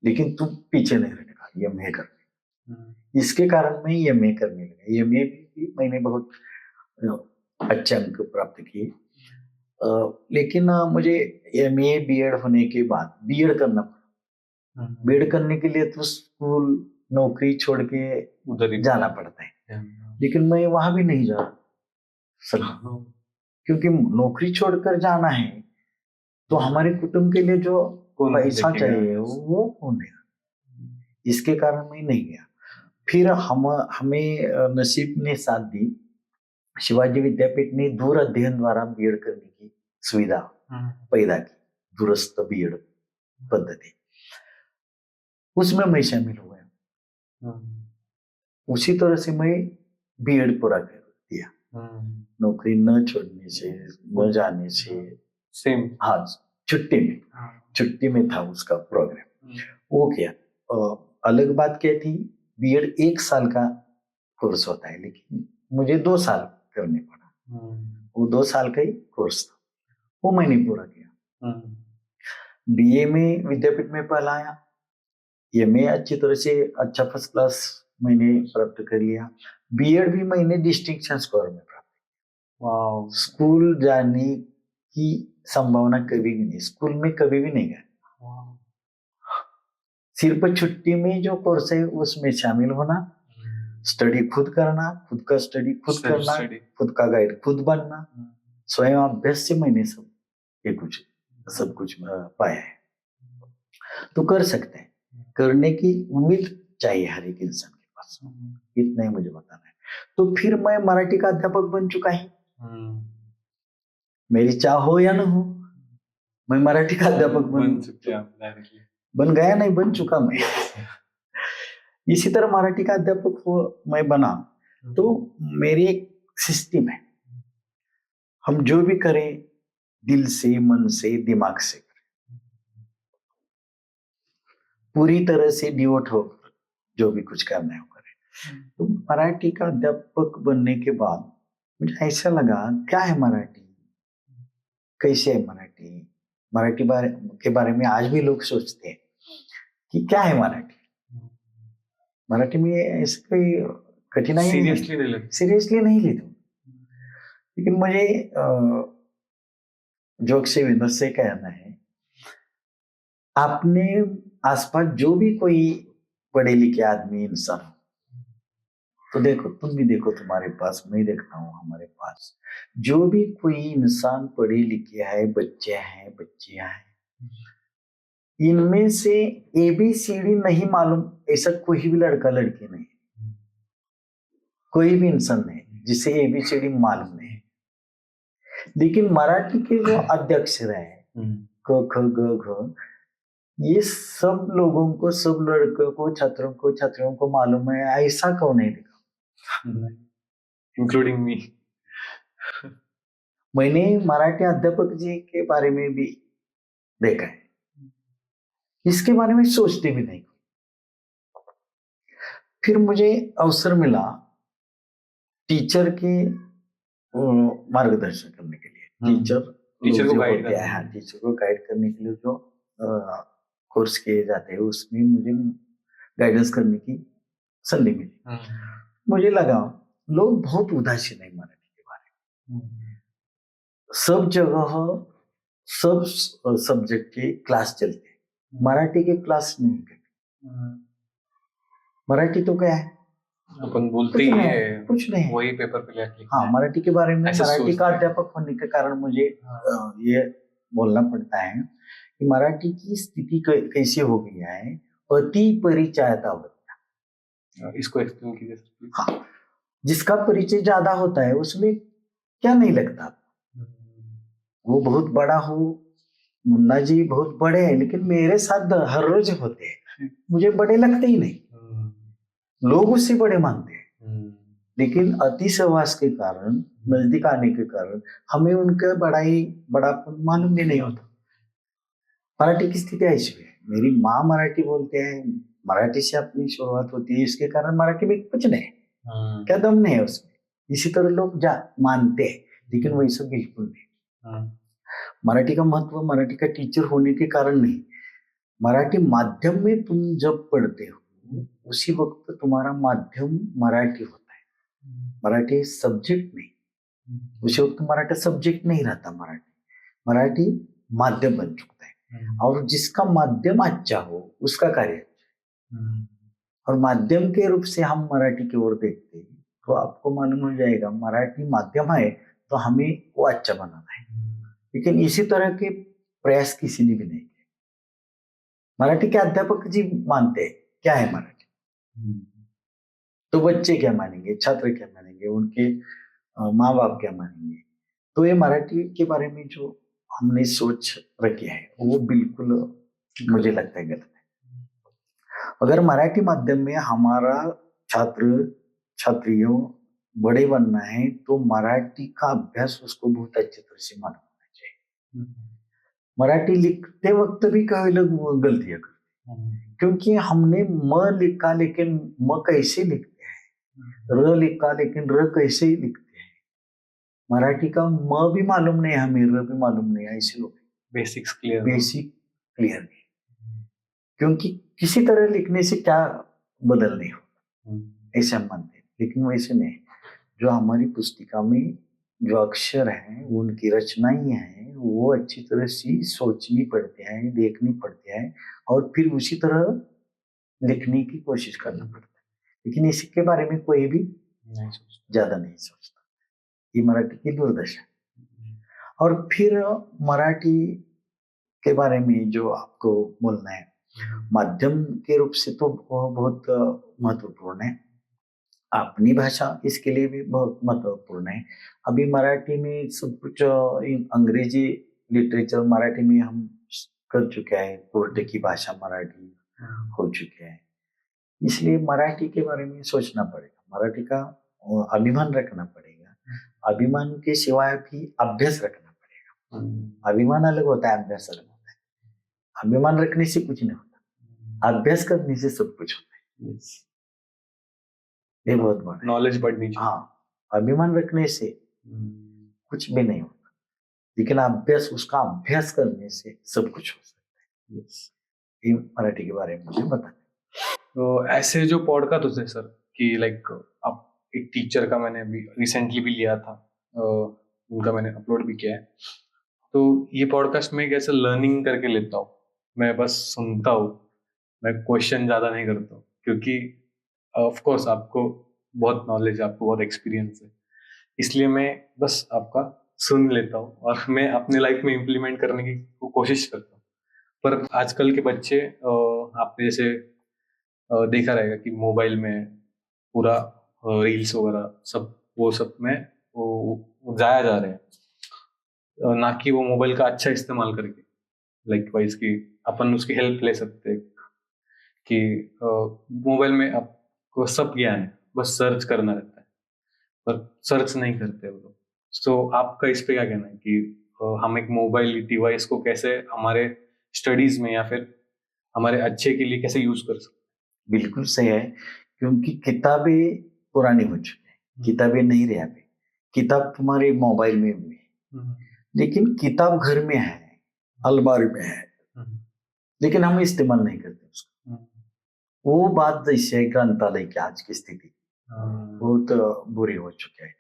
लेकिन तुम पीछे नहीं रहने का, MA करने। इसके कारण मैं MA करने लगा। MA भी मैंने बहुत अच्छे अंक प्राप्त किए, लेकिन मुझे MA BEd होने के बाद BEd करना पड़ा। BEd करने के लिए तो स्कूल नौकरी छोड़ के उधर जाना पड़ता है, लेकिन मैं वहां भी नहीं जा सकता, क्योंकि नौकरी छोड़कर जाना है तो हमारे कुटुंब के लिए जो पैसा चाहिए वो कौन देगा। इसके कारण मैं नहीं गया। फिर हमें नसीब ने साथ दी, शिवाजी विद्यापीठ ने दूर अध्ययन द्वारा BEd करने की सुविधा पैदा की, दूरस्थ BEd पद्धति, उसमें मैं शामिल हो गया। उसी तरह से मैं बीएड पूरा कर दिया, नौकरी न छोड़ने से, न जाने से। सेम। हाँ, छुट्टी में था उसका प्रोग्राम, वो किया। अलग बात क्या थी, बीएड 1 साल का कोर्स होता है, लेकिन मुझे 2 साल करने पड़ा। वो 2 साल का ही कोर्स था, वो मैंने पूरा किया। बीए में विद्यापीठ में पहला आया, एमए अच्छी तरह से अच्छा फर्स्ट क्लास मैंने प्राप्त कर लिया। बीएड भी मैंने डिस्टिंक्शन स्कोर में प्राप्त किया। वाह। स्कूल जाने की संभावना कभी भी नहीं, स्कूल में कभी भी नहीं गया। सिर्फ छुट्टी में जो कोर्स है उसमें शामिल होना, स्टडी खुद करना, खुद का स्टडी खुद करना, खुद का गाइड खुद बनना, स्वयं अभ्यास से मैंने सब कुछ पाया है। तो कर सकते हैं, करने की उम्मीद चाहिए हर एक इंसान के पास, इतना ही मुझे बताना है। तो फिर मैं मराठी का अध्यापक बन चुका है। मेरी चाह हो या न हो, मैं मराठी का अध्यापक बन गया, नहीं बन चुका मैं। इसी तरह मराठी का अध्यापक मैं बना। तो मेरी एक सिस्टम है, हम जो भी करें दिल से, मन से, दिमाग से करें, पूरी तरह से डिवोट हो, जो भी कुछ करना है वो करें। तो मराठी का अध्यापक बनने के बाद मुझे ऐसा लगा, क्या है मराठी, कैसे है मराठी के बारे में आज भी लोग सोचते हैं कि क्या है मराठी में ऐसे कोई कठिनाई सीरियसली नहीं लेते। लेकिन मुझे जोक से विनोद से कहना है, आपने आसपास जो भी कोई पढ़े लिखे आदमी, इंसान, तो देखो, तुम भी देखो तुम्हारे पास, मैं देखता हूँ हमारे पास, जो भी कोई इंसान पढ़े लिखे है, बच्चे हैं, बच्चियां हैं, इनमें से ABCD नहीं मालूम ऐसा कोई भी लड़का लड़की नहीं, कोई भी इंसान नहीं जिसे ABCD मालूम नहीं। लेकिन मराठी के जो अध्यक्षर है, क ख ग घ, ये सब लोगों को, सब लड़कों को, छात्रों को मालूम है, ऐसा कौन नहीं देखा, इंक्लूडिंग मी। मैंने मराठी अध्यापक जी के बारे में भी देखा है, इसके बारे में सोचते भी नहीं। फिर मुझे अवसर मिला टीचर के मार्गदर्शन करने के लिए, टीचर को गाइड करने के लिए जो कोर्स किए जाते हैं, उसमें मुझे गाइडेंस करने की संधि मिली। मुझे लगा लोग बहुत उदासीन है मराठी के बारे में, सब जगह सब सब्जेक्ट के क्लास चलते हैं, मराठी के क्लास नहीं करते। मराठी तो क्या है, अपन बोलते ही है, कुछ नहीं, वही पेपर पे लिखते हैं। हाँ, मराठी के बारे में, मराठी का अध्यापक होने के कारण मुझे ये बोलना पड़ता है कि मराठी की स्थिति कैसी हो गई है, अति परिचयता होती है। इसको एक्सप्लेन कीजिए। हाँ, जिसका परिचय ज्यादा होता है उसमें क्या नहीं लगता, वो बहुत बड़ा हो, मुन्ना जी बहुत बड़े हैं, लेकिन मेरे साथ हर रोज होते हैं, मुझे बड़े लगते ही नहीं, लोग उससे बड़े मानते हैं। लेकिन अति सहवास के कारण, नजदीक आने के कारण हमें उनका बड़ापन मालूम भी नहीं होता। मराठी की स्थिति ऐसी है, मेरी माँ मराठी बोलते हैं, मराठी से अपनी शुरुआत होती है, इसके कारण मराठी में कुछ नहीं, क्या दम नहीं है उसमें, इसी तरह लोग मानते हैं, लेकिन वैसा बिल्कुल नहीं। मराठी का महत्व मराठी का टीचर होने के कारण नहीं, मराठी माध्यम में तुम जब पढ़ते हो उसी वक्त तुम्हारा माध्यम मराठी होता है, मराठी सब्जेक्ट नहीं, उसी वक्त मराठी सब्जेक्ट नहीं रहता, मराठी माध्यम बन चुका है। और जिसका माध्यम अच्छा हो उसका कार्य अच्छा, और माध्यम के रूप से हम मराठी की ओर देखते हैं तो आपको मालूम हो जाएगा मराठी माध्यम है तो हमें वो अच्छा बनाना है। लेकिन इसी तरह के प्रयास किसी ने भी नहीं किए। मराठी के अध्यापक जी मानते हैं क्या है मराठी, तो बच्चे क्या मानेंगे, छात्र क्या मानेंगे, उनके माँ बाप क्या मानेंगे। तो ये मराठी के बारे में जो हमने सोच रखी है वो बिल्कुल मुझे लगता है गलत है। अगर मराठी माध्यम में हमारा छात्र छात्रियों बड़े बनना है तो मराठी का अभ्यास उसको बहुत अच्छी तरह से मालूम होना चाहिए। मराठी लिखते वक्त भी कई लोग गलतियां करते हैं, क्योंकि हमने म लिखा लेकिन म कैसे लिखते हैं, र लिखा लेकिन र कैसे लिखते हैं। मराठी का म भी मालूम नहीं, हमें र भी मालूम नहीं, ऐसे लोग बेसिक्स क्लियर बेसिक क्लियर नहीं, क्योंकि किसी तरह लिखने से क्या बदल नहीं होता, ऐसे हम मानते हैं। लेकिन वैसे नहीं, जो हमारी पुस्तिका में जो अक्षर हैं, उनकी रचनाएं हैं, वो अच्छी तरह से सोचनी पड़ती हैं, देखनी पड़ती हैं, और फिर उसी तरह लिखने की कोशिश करना पड़ता है। लेकिन इसके बारे में कोई भी नहीं सोचता। ज्यादा नहीं सोचता। ये मराठी की दुर्दशा है। और फिर मराठी के बारे में जो आपको बोलना है, माध्यम के रूप से तो वो बहुत महत्वपूर्ण है। अपनी भाषा इसके लिए भी बहुत महत्वपूर्ण है। अभी मराठी में सब कुछ अंग्रेजी लिटरेचर मराठी में हम कर चुके हैं, कोर्ट की भाषा मराठी हो चुके हैं, इसलिए मराठी के बारे में सोचना पड़ेगा, मराठी का अभिमान रखना पड़ेगा। अभिमान के सिवाय भी अभ्यास रखना पड़ेगा। अभिमान अलग होता है, अभ्यास अलग होता है। अभिमान रखने से कुछ नहीं होता, अभ्यास करने से सब कुछ होता है। ये बहुत बड़ा नॉलेज बढ़नी चाहिए। हाँ, अभिमान रखने से कुछ भी नहीं होता, लेकिन अभ्यास, उसका अभ्यास करने से सब कुछ हो सकता है। ये मराठी के बारे में मुझे बता। तो ऐसे जो पॉडकास्ट होते हैं सर, कि लाइक आप एक टीचर का मैंने अभी रिसेंटली भी लिया था, उनका मैंने अपलोड भी किया है। तो ये पॉडकास्ट में कैसे लर्निंग करके लेता हूँ, मैं बस सुनता हूँ, मैं क्वेश्चन ज़्यादा नहीं करता हूँ, क्योंकि ऑफ कोर्स आपको बहुत नॉलेज, आपको बहुत एक्सपीरियंस है, इसलिए मैं बस आपका सुन लेता हूँ और मैं अपने लाइफ में इम्प्लीमेंट करने की कोशिश करता हूँ। पर आजकल के बच्चे, आपने जैसे देखा रहेगा कि मोबाइल में पूरा रील्स वगैरह सब, वो सब में वो जाया जा रहे हैं, ना कि वो मोबाइल का अच्छा इस्तेमाल करके, लाइक वाइज की अपन उसकी हेल्प ले सकते हैं कि मोबाइल में आपको सब ज्ञान है, बस सर्च करना रहता है, पर सर्च नहीं करते वो लोग। तो आपका इस पे क्या कहना है कि हम एक मोबाइल डिवाइस को कैसे हमारे स्टडीज में या फिर हमारे अच्छे के लिए कैसे यूज कर सकते बिल्कुल सही है, क्योंकि किताबें पुरानी हो चुकी हैं, किताबें नहीं रही अभी। किताब तुम्हारे मोबाइल में भी है, लेकिन किताब घर में है, अलमारी में है, लेकिन हम इस्तेमाल नहीं करते उसको। वो बात जैसे ग्रंथालय की आज की स्थिति बहुत बुरी हो चुकी है।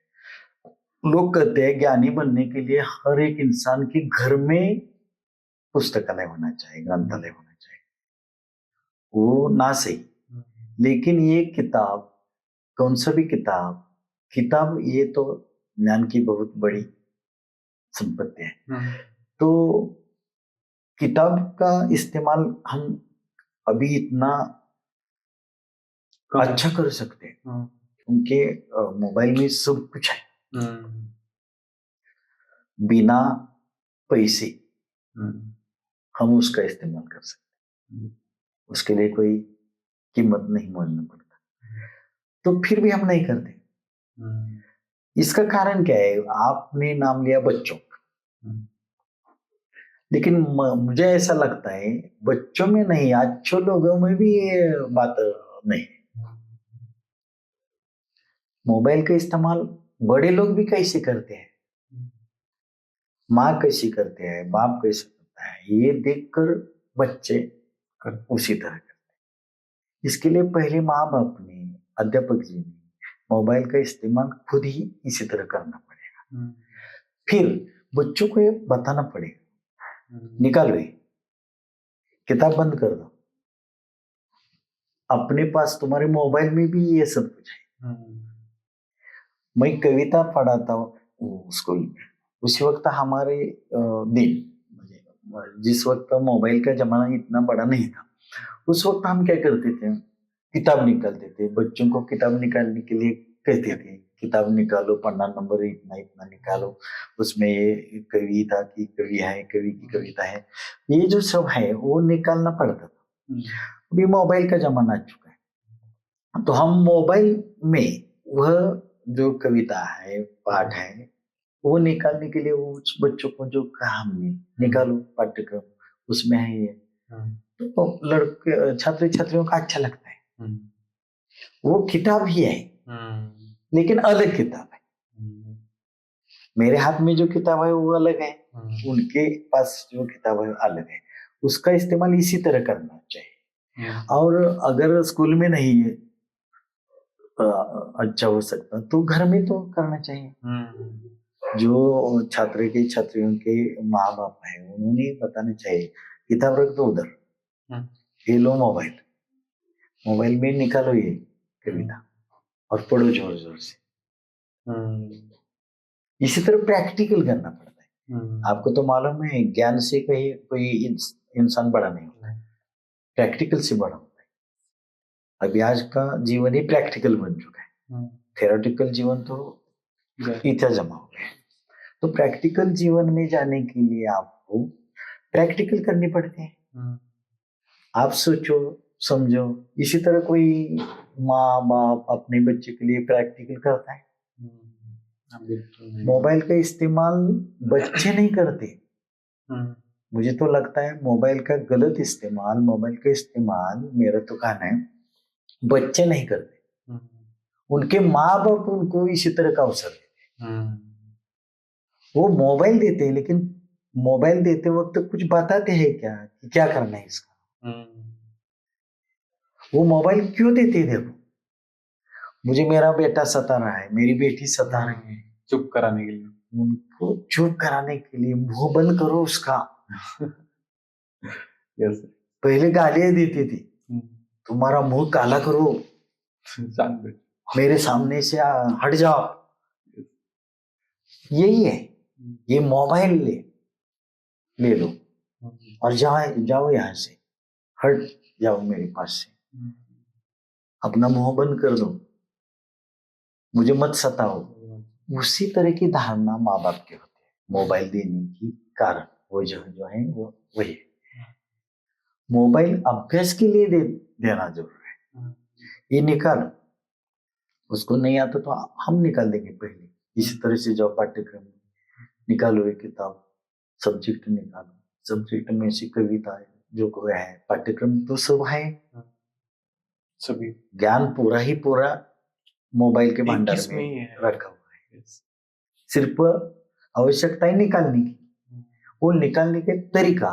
लोग कहते हैं ज्ञानी बनने के लिए हर एक इंसान के घर में पुस्तकालय होना चाहिए, ग्रंथालय होना चाहिए। वो ना सही, लेकिन ये किताब, कौन सा भी किताब ये तो ज्ञान की बहुत बड़ी संपत्ति है। तो किताब का इस्तेमाल हम अभी इतना अच्छा कर सकते हैं, क्योंकि मोबाइल में सब कुछ है, बिना पैसे हम उसका इस्तेमाल कर सकते हैं, उसके लिए कोई कीमत नहीं मानना पड़ता। तो फिर भी हम नहीं करते। इसका कारण क्या है? आपने नाम लिया बच्चों का, लेकिन मुझे ऐसा लगता है बच्चों में नहीं, अच्छे लोगों में भी ये बात नहीं। मोबाइल का इस्तेमाल बड़े लोग भी कैसे करते हैं, माँ कैसी करते हैं, बाप कैसे करता है, ये देखकर बच्चे उसी तरह करते हैं। इसके लिए पहले माँ बाप ने, अध्यापक जी ने मोबाइल का इस्तेमाल खुद ही इसी तरह करना पड़ेगा। फिर बच्चों को ये बताना पड़ेगा, निकालो ये किताब, बंद कर दो, अपने पास तुम्हारे मोबाइल में भी ये सब कुछ है। मैं कविता पढ़ाता हूँ स्कूल में, उसी वक्त हमारे दिन, जिस वक्त मोबाइल का जमाना इतना बड़ा नहीं था, उस वक्त हम क्या करते थे, किताब निकालते थे, बच्चों को किताब निकालने के लिए कहते थे, किताब निकालो, पन्ना नंबर इतना इतना निकालो, उसमें ये कविता की कवि है, कवि की कविता है, ये जो सब है वो निकालना पड़ता था। अभी मोबाइल का जमाना आ चुका है, तो हम मोबाइल में वह जो कविता है, पाठ है, वो निकालने के लिए उस बच्चों को जो कहा हमने, निकालो पाठ्यक्रम, उसमें है ये, तो लड़के छात्र छात्रियों को अच्छा लगता है। वो किताब ही है, लेकिन अलग किताब है। मेरे हाथ में जो किताब है वो अलग है, उनके पास जो किताब है अलग है। उसका इस्तेमाल इसी तरह करना चाहिए। और अगर स्कूल में नहीं है अच्छा हो सकता, तो घर में तो करना चाहिए। जो छात्र के छात्रियों के माँ बाप है, उन्होंने बताना चाहिए किताब रख दो उधर, ये लो मोबाइल, मोबाइल में निकालो ये कविता और पढ़ो जोर जोर से। इसी तरह प्रैक्टिकल करना पड़ता है। आपको तो मालूम है, ज्ञान से कहीं कोई इंसान बड़ा नहीं होता है, प्रैक्टिकल से बड़ा होता है। अभी आज का जीवन ही प्रैक्टिकल बन चुका है, थेरोटिकल जीवन तो इतना जमा हो गया है। तो प्रैक्टिकल जीवन में जाने के लिए आपको प्रैक्टिकल करने पड़ते हैं। आप सोचो समझो, इसी तरह कोई माँ बाप अपने बच्चे के लिए प्रैक्टिकल करता है। मोबाइल का इस्तेमाल बच्चे नहीं करते। मुझे तो लगता है मोबाइल का गलत इस्तेमाल, मोबाइल का इस्तेमाल, मेरा तो कहना है, बच्चे नहीं करते, उनके माँ बाप उनको इसी तरह का अवसर देते। वो मोबाइल देते हैं, लेकिन मोबाइल देते वक्त कुछ बताते हैं क्या कि क्या करना है इसका। वो मोबाइल क्यों देते हैं? देखो, मुझे मेरा बेटा सता रहा है, मेरी बेटी सता रही है, चुप कराने के लिए, उनको चुप कराने के लिए मुंह बंद करो उसका। यस, पहले गालियां देती थी, तुम्हारा मुंह काला करो, मेरे सामने से हट जाओ। यही है, ये मोबाइल ले लो और जाओ यहाँ से, हट जाओ मेरे पास से, अपना मुंह बंद कर दो, मुझे मत सताओ। उसी तरह की धारणा माँ बाप के होते हैं मोबाइल देने की कारण। वो जो है वो वही है। मोबाइल अभ्यास के लिए देना जरूर है। ये निकालो, उसको नहीं आता तो हम निकाल देंगे पहले। इसी तरह से जो पाठ्यक्रम निकालो, एक किताब, सब्जेक्ट निकालो, सब्जेक्ट में से कविता है जो है, पाठ्यक्रम तो सब है, सभी ज्ञान पूरा ही पूरा मोबाइल के भंडार में रखा हुआ है। सिर्फ आवश्यकता है निकालने की, वो निकालने के तरीका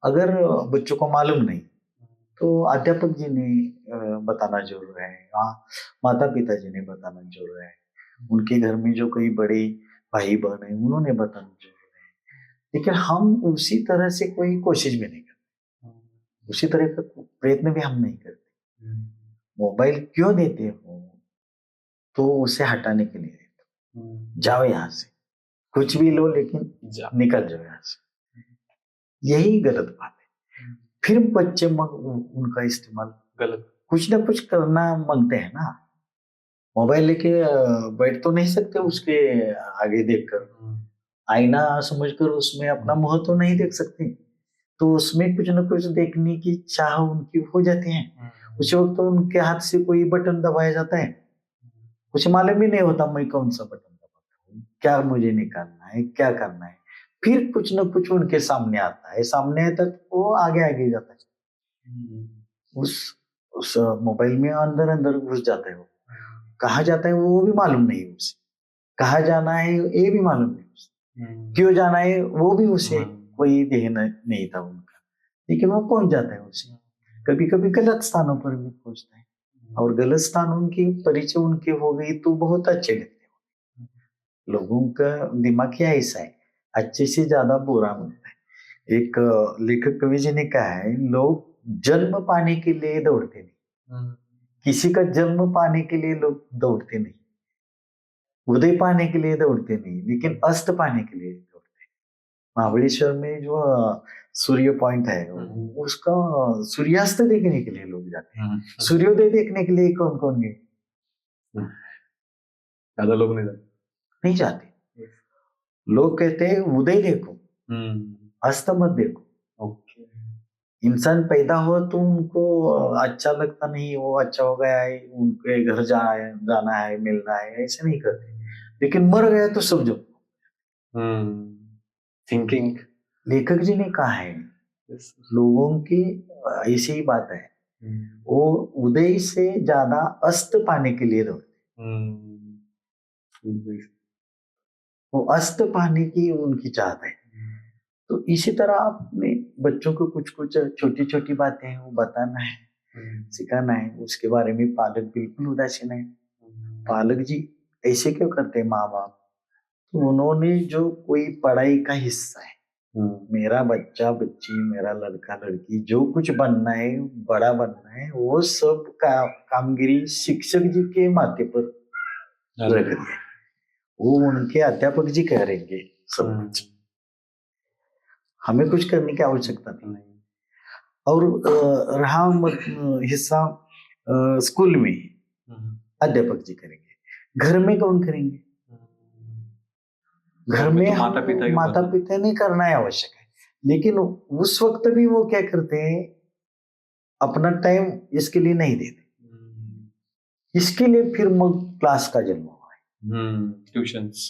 अगर बच्चों को मालूम नहीं तो अध्यापक जी ने बताना जरूर है, माता पिता जी ने बताना जरूर है, उनके घर में जो कोई बड़े भाई बहन है उन्होंने बताना जरूर है। लेकिन हम उसी तरह से कोई कोशिश भी नहीं करते, उसी तरह का प्रयत्न भी हम नहीं करते। मोबाइल क्यों देते हो? तो उसे हटाने के लिए देते हो। जाओ यहाँ से, कुछ भी लो लेकिन निकल जाओ यहाँ से। यही गलत बात है। फिर बच्चे उनका इस्तेमाल गलत, कुछ ना कुछ करना मांगते हैं ना। मोबाइल लेके बैठ तो नहीं सकते उसके आगे देखकर, आईना समझकर उसमें अपना मुंह तो नहीं देख सकते, तो उसमें कुछ ना कुछ देखने की चाह उनकी हो जाती है। उस वक्त तो उनके हाथ से कोई बटन दबाया जाता है, कुछ मालूम ही नहीं होता मैं कौन सा बटन दबाता हूँ, क्या मुझे निकालना है, क्या करना है। फिर कुछ ना कुछ उनके सामने आता है, सामने आता है तो वो आगे आगे जाता है, उस मोबाइल में अंदर अंदर घुस जाता है। वो कहाँ जाता है वो भी मालूम नहीं उसे, कहाँ जाना है ये भी मालूम नहीं उसे, क्यों जाना है वो भी उसे कोई ध्यान नहीं था उनका, लेकिन वो पहुंच जाता है उसे। कभी कभी गलत स्थानों पर भी पहुंचता है, और गलत स्थानों की परिचय उनके हो गई तो बहुत अच्छे लगते हैं। लोगों का दिमाग क्या ऐसा है, अच्छे से ज्यादा बुरा होता है। एक लेखक कवि जी ने कहा है, लोग जन्म पाने के लिए दौड़ते नहीं, किसी का जन्म पाने के लिए लोग दौड़ते नहीं, उदय पाने के लिए दौड़ते नहीं, लेकिन अस्त पाने के लिए दौड़ते हैं। महाबलेश्वर में जो सूर्य पॉइंट है, उसका सूर्यास्त देखने के लिए लोग जाते हैं। सूर्योदय देखने के लिए कौन कौन गए? ज्यादा लोग नहीं जाते। लोग कहते हैं उदय देखो, अस्त मत देखो। इंसान पैदा हुआ तो उनको अच्छा लगता नहीं, वो अच्छा हो गया है, उनके घर जाना है, मिलना है, ऐसे नहीं करते। लेकिन मर गया तो सब जो थिंकिंग। लेखक जी ने कहा है, लोगों की ऐसी ही बात है, वो उदय से ज्यादा अस्त पाने के लिए दौड़ते, वो अस्त पाने की उनकी चाहत है। तो इसी तरह आपने बच्चों को कुछ कुछ छोटी छोटी बातें हैं वो बताना है, सिखाना है। उसके बारे में पालक बिल्कुल उदासीन है। पालक जी ऐसे क्यों करते हैं माँ बाप? तो उन्होंने जो कोई पढ़ाई का हिस्सा है, मेरा बच्चा बच्ची, मेरा लड़का लड़की जो कुछ बनना है, बड़ा बनना है, वो सब कामगिरी शिक्षक जी के माथे पर रख दिया। वो उनके अध्यापक जी करेंगे सब कुछ, हमें कुछ करने की आवश्यकता नहीं। और रहा हिस्सा स्कूल में, अध्यापक जी करेंगे। घर में कौन करेंगे? घर में तो माता पिता ने करना है, आवश्यक है। लेकिन उस वक्त भी वो क्या करते हैं, अपना टाइम इसके लिए नहीं देते। इसके लिए फिर क्लास का जन्म हुआ है,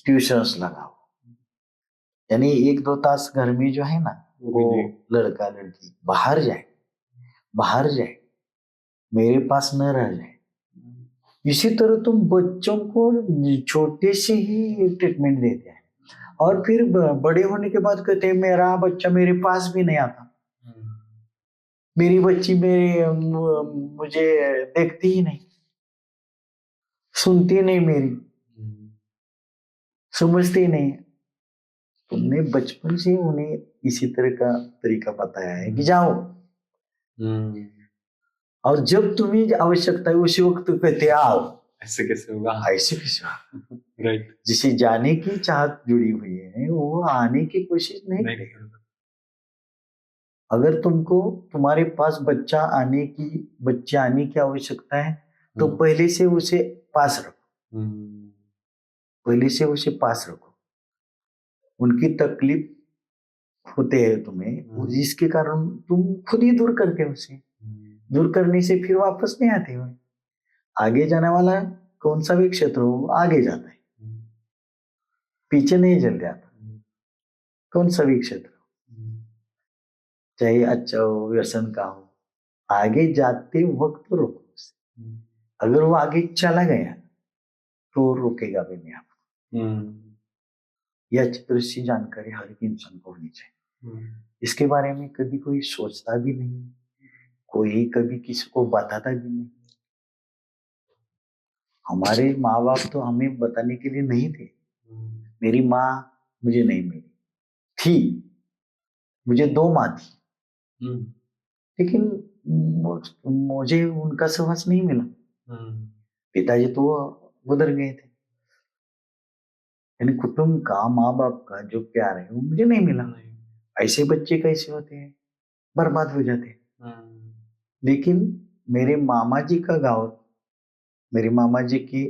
ट्यूशंस लगाओ। यानी 1-2 तास घर में जो है ना, वो लड़का लड़की बाहर जाए, मेरे पास न रह जाए। इसी तरह तुम बच्चों को छोटे से ही ट्रीटमेंट देते हैं और फिर बड़े होने के बाद कहते हैं मेरा बच्चा मेरे पास भी नहीं आता, मेरी बच्ची मुझे देखती ही नहीं, सुनती नहीं, मेरी समझती नहीं। तुमने बचपन से उन्हें इसी तरह का तरीका बताया है कि जाओ, और जब तुम्हें आवश्यकता है उसी वक्त कहते आओ। ऐसे कैसे होगा? राइट। जिसे जाने की चाहत जुड़ी हुई है वो आने की कोशिश नहीं करेगा। अगर तुमको तुम्हारे पास बच्चे आने की आवश्यकता है तो पहले से उसे पास रखो। उनकी तकलीफ होते है तुम्हें, जिसके कारण तुम खुद ही दूर करते हो उसे। दूर करने से फिर वापस नहीं आते हो। आगे जाने वाला कौन सा भी क्षेत्र हो, आगे जाता है, पीछे नहीं चल जाता। कौन सा भी क्षेत्र हो, चाहे अच्छा हो, व्यसन का हो, आगे जाते वक्त रोको उसे। अगर वो आगे चला गया तो रोकेगा भी नहीं आपको। यह अच्छी सी जानकारी हर एक इंसान को होनी चाहिए। इसके बारे में कभी कोई सोचता भी नहीं, कोई कभी किसी को बताता भी नहीं। हमारे माँ बाप तो हमें बताने के लिए नहीं थे। मेरी माँ मुझे नहीं मिली थी, मुझे 2 माँ थी, लेकिन मुझे उनका सहवास नहीं मिला। पिताजी तो गुजर गए थे। यानी कुटुंब का, माँ बाप का जो प्यार है वो मुझे नहीं मिला। ऐसे बच्चे कैसे होते हैं, बर्बाद हो जाते हैं। लेकिन मेरे मामा जी का गाँव, मेरे मामा जी के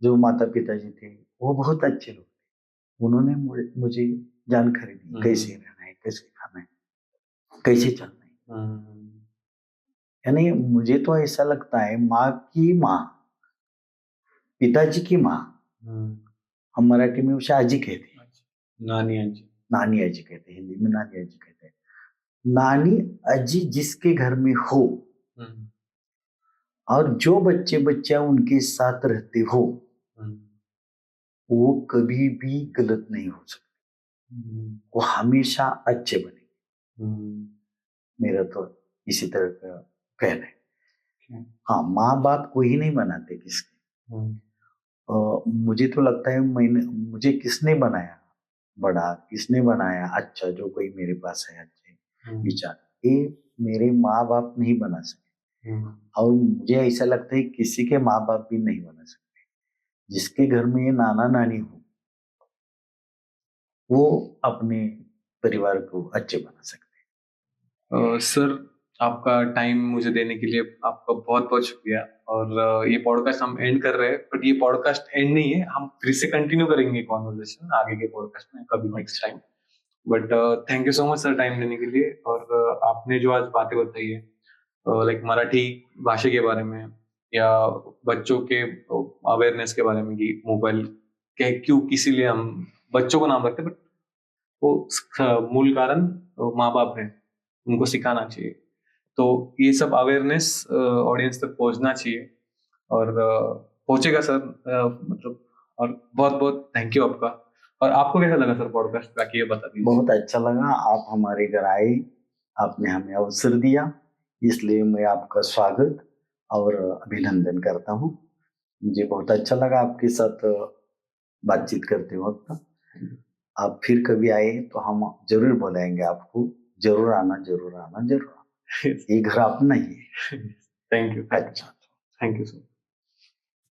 जो माता पिता जी थे वो बहुत अच्छे लोग थे। उन्होंने मुझे जानकारी दी कैसे रहना है, कैसे खाना है, कैसे चलना है। यानी मुझे तो ऐसा लगता है माँ की माँ, पिताजी की माँ, हम मराठी में उसे आजी कहते हैं, नानी आजी कहते हैं, हिंदी में नानी आजी कहते हैं। नानी अजी जिसके घर में हो और जो बच्चे बच्चा उनके साथ रहते हो, वो कभी भी गलत नहीं हो सकते, वो हमेशा अच्छे बने। मेरा तो इसी तरह का कहना है। हाँ, माँ बाप को ही नहीं बनाते किसके। मुझे तो लगता है मुझे किसने बनाया बड़ा, किसने बनाया अच्छा, जो कोई मेरे पास है अच्छे विचार, ये मेरे माँ बाप नहीं बना सके। और मुझे ऐसा लगता है किसी के माँ बाप भी नहीं बना सकते। जिसके घर में नाना नानी हो वो अपने परिवार को अच्छे बना सकते हैं। सर, आपका टाइम मुझे देने के लिए आपका बहुत बहुत शुक्रिया। और ये पॉडकास्ट हम एंड कर रहे हैं, बट ये पॉडकास्ट एंड नहीं है, हम फिर से कंटिन्यू करेंगे कॉन्वर्सेशन आगे के पॉडकास्ट में कभी next time. But thank you so much sir time देने के लिए, और आपने जो आज बातें बताई है लाइक मराठी भाषा के बारे में या बच्चों के अवेयरनेस के बारे में कि मोबाइल के क्यों किसी लिए हम बच्चों को नाम रखते हैं, बट वो मूल कारण माँ बाप है, उनको सिखाना चाहिए। तो ये सब अवेयरनेस ऑडियंस तक पहुंचना चाहिए, और पहुंचेगा सर, मतलब। और बहुत बहुत थैंक यू आपका। और आपको कैसा लगा सर पॉडकास्ट, बाकी ये बता दीजिए। बहुत अच्छा लगा, आप हमारे घर आए, आपने हमें अवसर दिया, इसलिए मैं आपका स्वागत और अभिनंदन करता हूँ। मुझे बहुत अच्छा लगा आपके साथ बातचीत करते वक्त। आप फिर कभी आए तो हम जरूर बुलाएंगे आपको, जरूर आना, जरूर आना, जरूर आना। ये घर अपना ही है। थैंक यू, अच्छा। Thank you sir.